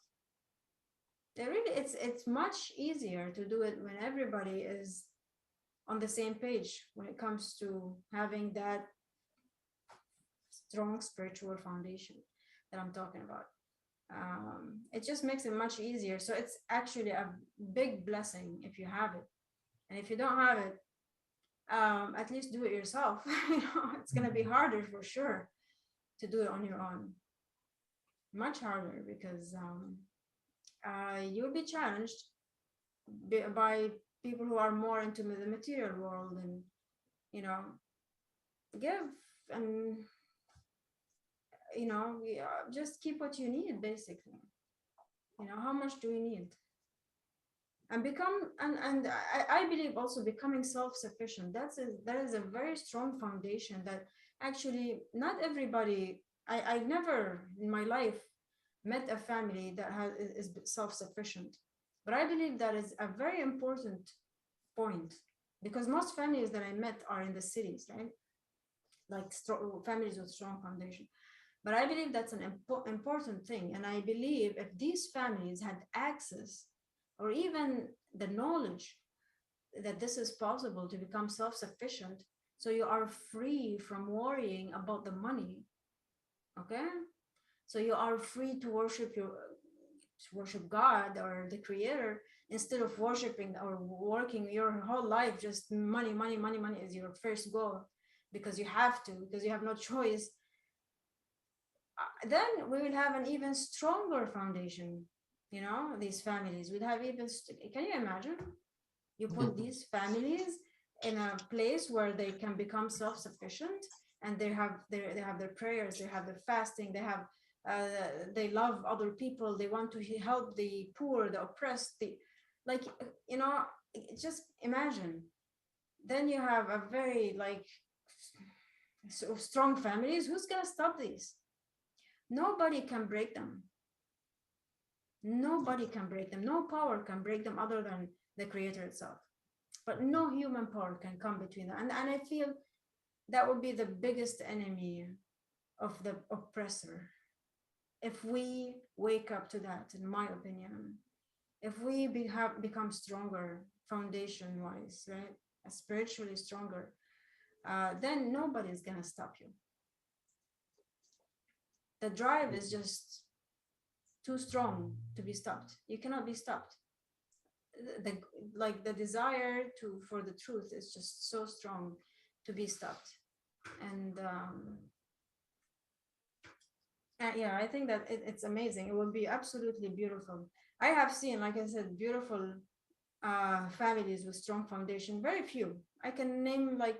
It's much easier to do it when everybody is on the same page when it comes to having that strong spiritual foundation that I'm talking about. It just makes it much easier. So it's actually a big blessing if you have it. And if you don't have it, at least do it yourself. You know, it's going to be harder for sure to do it on your own. Much harder, because you'll be challenged by people who are more into the material world, and, you know, give, and, you know, just keep what you need, basically. You know, how much do we need? And become, and I believe also becoming self-sufficient. That is a very strong foundation that actually not everybody, I never in my life met a family that is self-sufficient. But I believe that is a very important point, because most families that I met are in the cities, right? Like families with strong foundation. But I believe that's an important thing. And I believe if these families had access, or even the knowledge that this is possible to become self-sufficient, so you are free from worrying about the money, okay? So you are free to worship God or the creator, instead of worshiping or working your whole life just money, money, money, money is your first goal, because you have to, because you have no choice. Then we will have an even stronger foundation. You know, these families would have even, can you imagine? You put these families in a place where they can become self-sufficient, and they have their prayers, they have their fasting, they love other people, they want to help the poor, the oppressed, like, you know, just imagine. Then you have a very, like, So strong families, who's going to stop these? Nobody can break them. Nobody can break them. No power can break them other than the creator itself. But no human power can come between them. And I feel that would be the biggest enemy of the oppressor. If we wake up to that, in my opinion, if we become stronger foundation-wise, right, spiritually stronger, then nobody's gonna stop you. The drive is just too strong to be stopped. You cannot be stopped. The desire for the truth is just so strong to be stopped. And yeah, I think that it's amazing. It will be absolutely beautiful. I have seen, like I said, beautiful families with strong foundation. Very few. I can name like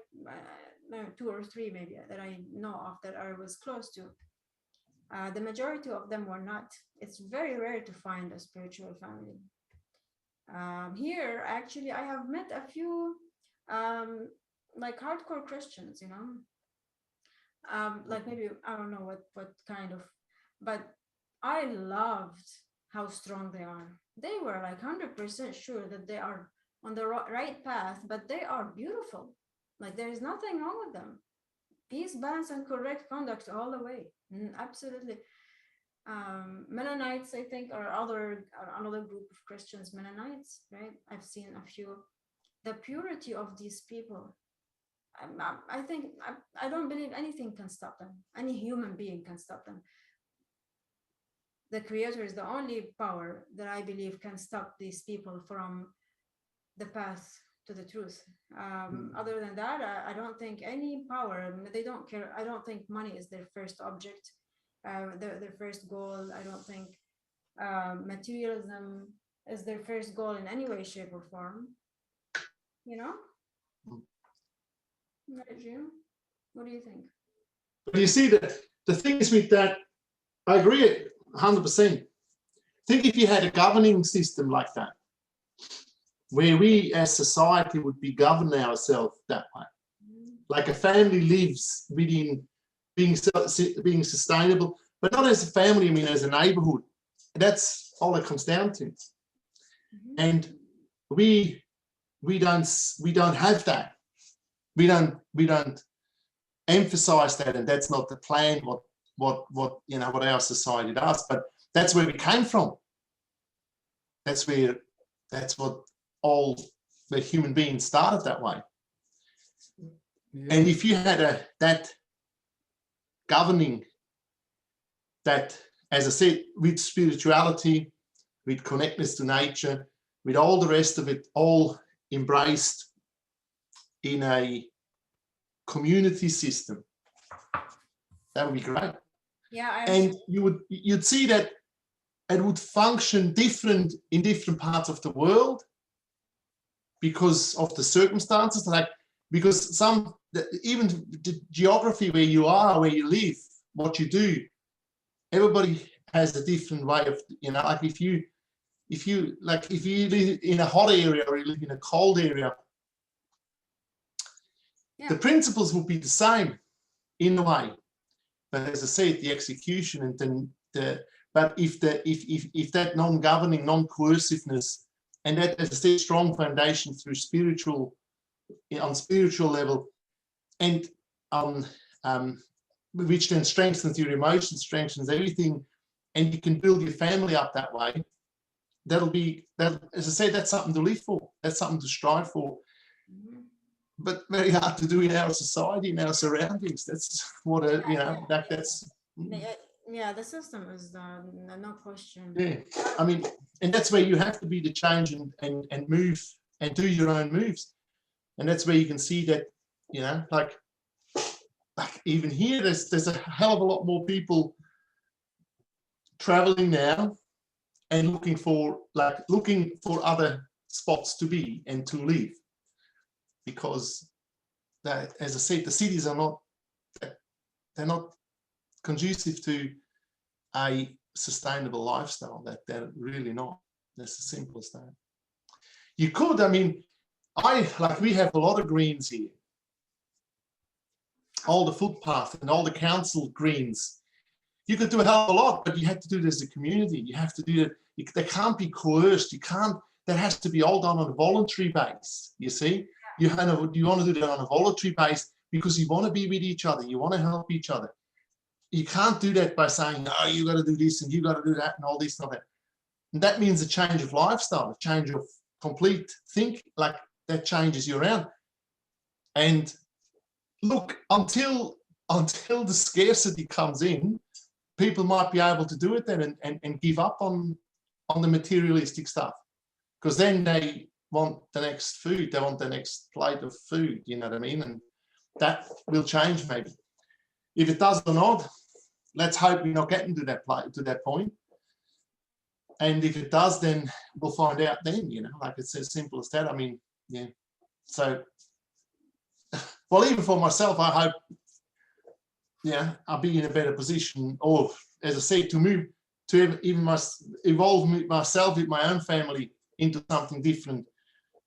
2 or 3 maybe that I know of that I was close to. The majority of them were not. It's very rare to find a spiritual family. Here, actually, I have met a few like hardcore Christians, you know, like maybe, I don't know what kind of, but I loved how strong they are. They were like 100% sure that they are on the right path, but they are beautiful. Like there is nothing wrong with them. Peace, balance, and correct conduct all the way. Absolutely. Mennonites, I think, are another group of Christians, Mennonites, right? I've seen a few. The purity of these people, I think, I don't believe anything can stop them. Any human being can stop them. The creator is the only power that I believe can stop these people from the path to the truth. Other than that, I don't think any power, they don't care. I don't think money is their first object, their first goal. I don't think materialism is their first goal in any way, shape, or form. You know? Right, Jim? What do you think? But you see, the thing is with that, I agree 100%. Think if you had a governing system like that, where we as society would be governing ourselves that way. Like a family lives within being sustainable, but not as a family, I mean as a neighborhood. That's all it comes down to. And we don't have that. We don't emphasize that, and that's not the plan what our society does. But that's where we came from. That's what all the human beings started that way. Yeah. And if you had that governing, that, as I said, with spirituality, with connectedness to nature, with all the rest of it, all embraced in a community system, that would be great. Yeah, and you'd see that it would function different in different parts of the world because of the circumstances, because even the geography where you are, where you live, what you do, everybody has a different way of, like if you live in a hot area or you live in a cold area, the principles would be the same in a way. But as I said, the execution and then but if that non-governing, non-coerciveness, and that, as I said, strong foundation through on spiritual level, and which then strengthens your emotions, strengthens everything, and you can build your family up that way. As I say, that's something to live for. That's something to strive for. But very hard to do in our society, in our surroundings. That's what that's. Yeah, the system is no question. Yeah, I mean, and that's where you have to be the change and move and do your own moves, and that's where you can see that, like even here, there's a hell of a lot more people traveling now and looking for other spots to be and to live, because that, as I said, the cities are they're not conducive to a sustainable lifestyle. They're really not. That's as simple as that. You could, we have a lot of greens here. all the footpaths and all the council greens. You could do a hell of a lot, but you have to do it as a community. You have to do it. They can't be coerced. You can't. That has to be all done on a voluntary base. You see, you want to do that on a voluntary base because you want to be with each other. You want to help each other. You can't do that by saying, "Oh, you got to do this and you got to do that and all this and all that." And that means a change of lifestyle, a change of complete think. Like that changes you around. And look, until the scarcity comes in, people might be able to do it then and give up on the materialistic stuff, because then they want the next food, they want the next plate of food, you know what I mean? And that will change maybe. If it does or not, let's hope we're not getting to that point. And if it does, then we'll find out then, you know, like it's as simple as that. I mean, yeah. So, well, even for myself, I hope, yeah, I'll be in a better position, or as I said, to move to even evolve myself with my own family into something different,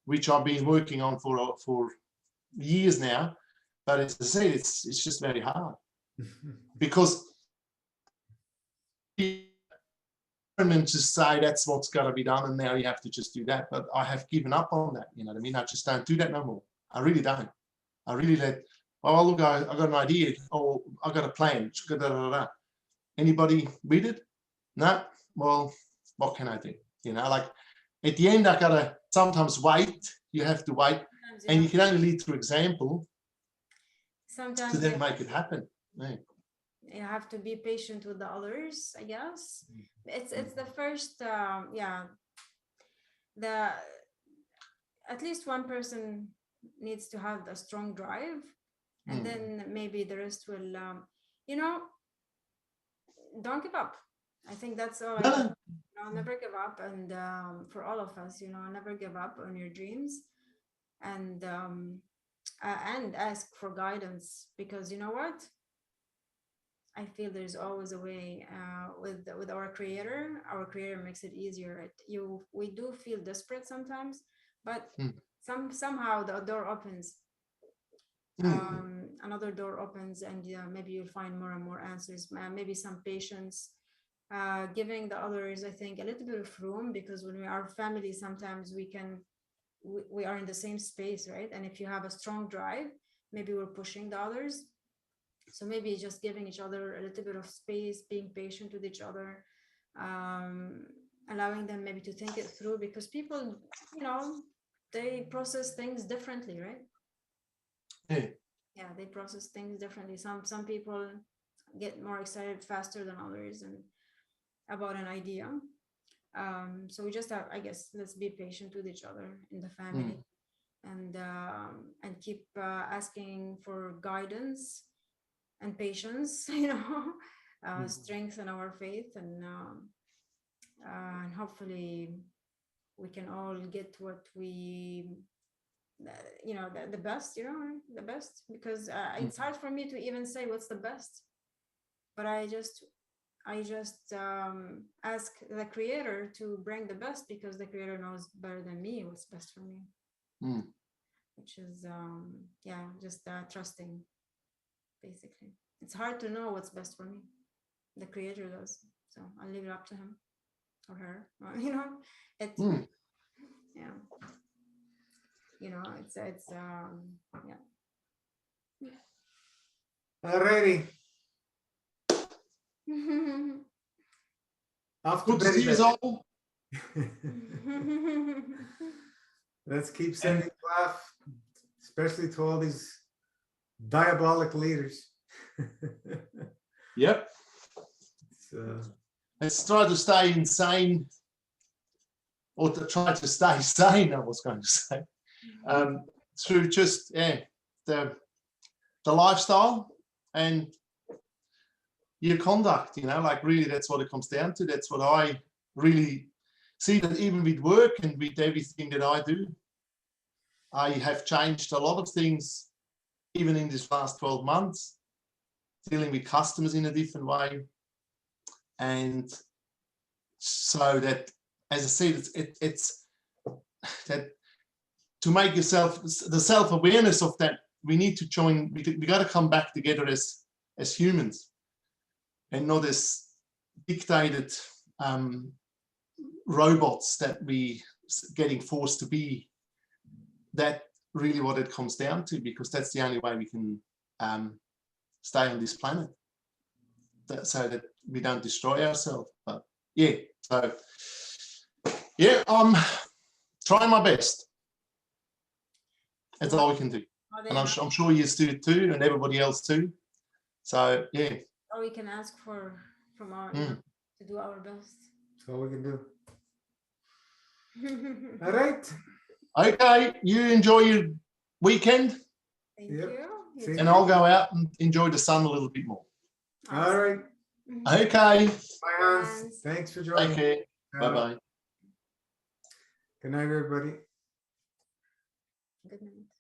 which I've been working on for years now. But as I said, it's just very hard because and just say that's what's got to be done, and now you have to just do that. But I have given up on that. You know what I mean? I just don't do that no more. I really don't. I really let. Oh, look, I got an idea. Oh, I got a plan. Anybody with it? No. Well, what can I do? You know, like at the end, I gotta sometimes wait. You have to wait, and you can only lead through example. Sometimes to then make it happen. Yeah. You have to be patient with the others, I guess. It's the first, at least one person needs to have a strong drive, and then maybe the rest will, don't give up. I think that's all. Never give up, and for all of us, never give up on your dreams, and ask for guidance, because you know what? I feel there's always a way with our creator. Our creator makes it easier. We do feel desperate sometimes, but somehow the door opens. Another door opens, and maybe you'll find more and more answers. Maybe some patience, giving the others, I think, a little bit of room, because when we are family, sometimes we are in the same space, right? And if you have a strong drive, maybe we're pushing the others. So maybe just giving each other a little bit of space, being patient with each other, allowing them maybe to think it through, because people, they process things differently, right? Yeah, they process things differently. Some people get more excited faster than others and about an idea. So we just have, I guess, let's be patient with each other in the family, and keep asking for guidance and patience, strengthen our faith, and hopefully we can all get what we, the best, the best, because it's hard for me to even say what's the best, but I just ask the creator to bring the best, because the creator knows better than me what's best for me, which is just trusting. Basically, it's hard to know what's best for me. The creator does, so I'll leave it up to him or her. Alrighty. Off to Good to see you all. Let's keep sending love, especially to all these diabolic leaders. Yep. Let's try to stay insane, or to try to stay sane, I was going to say, through just the lifestyle and your conduct, like really that's what it comes down to. That's what I really see, that even with work and with everything that I do, I have changed a lot of things, even in this last 12 months, dealing with customers in a different way. And so that, as I said, it's that to make yourself, the self-awareness of that we need to join. We got to come back together as humans, and not as dictated robots that we getting forced to be. That really what it comes down to, because that's the only way we can stay on this planet, so that we don't destroy ourselves. But yeah, so yeah, I'm trying my best. That's all we can do, and I'm sure you do too, and everybody else too. So yeah, all we can ask for from our Mm. to do our best. That's all we can do. All right. okay, you enjoy your weekend, Thank Yep. you. You Same too. and I'll go out and enjoy the sun a little bit more. All right. Awesome. Okay, Bye, Hans. Thanks. Thanks for take joining. care. Bye bye. Good night, everybody. Good night.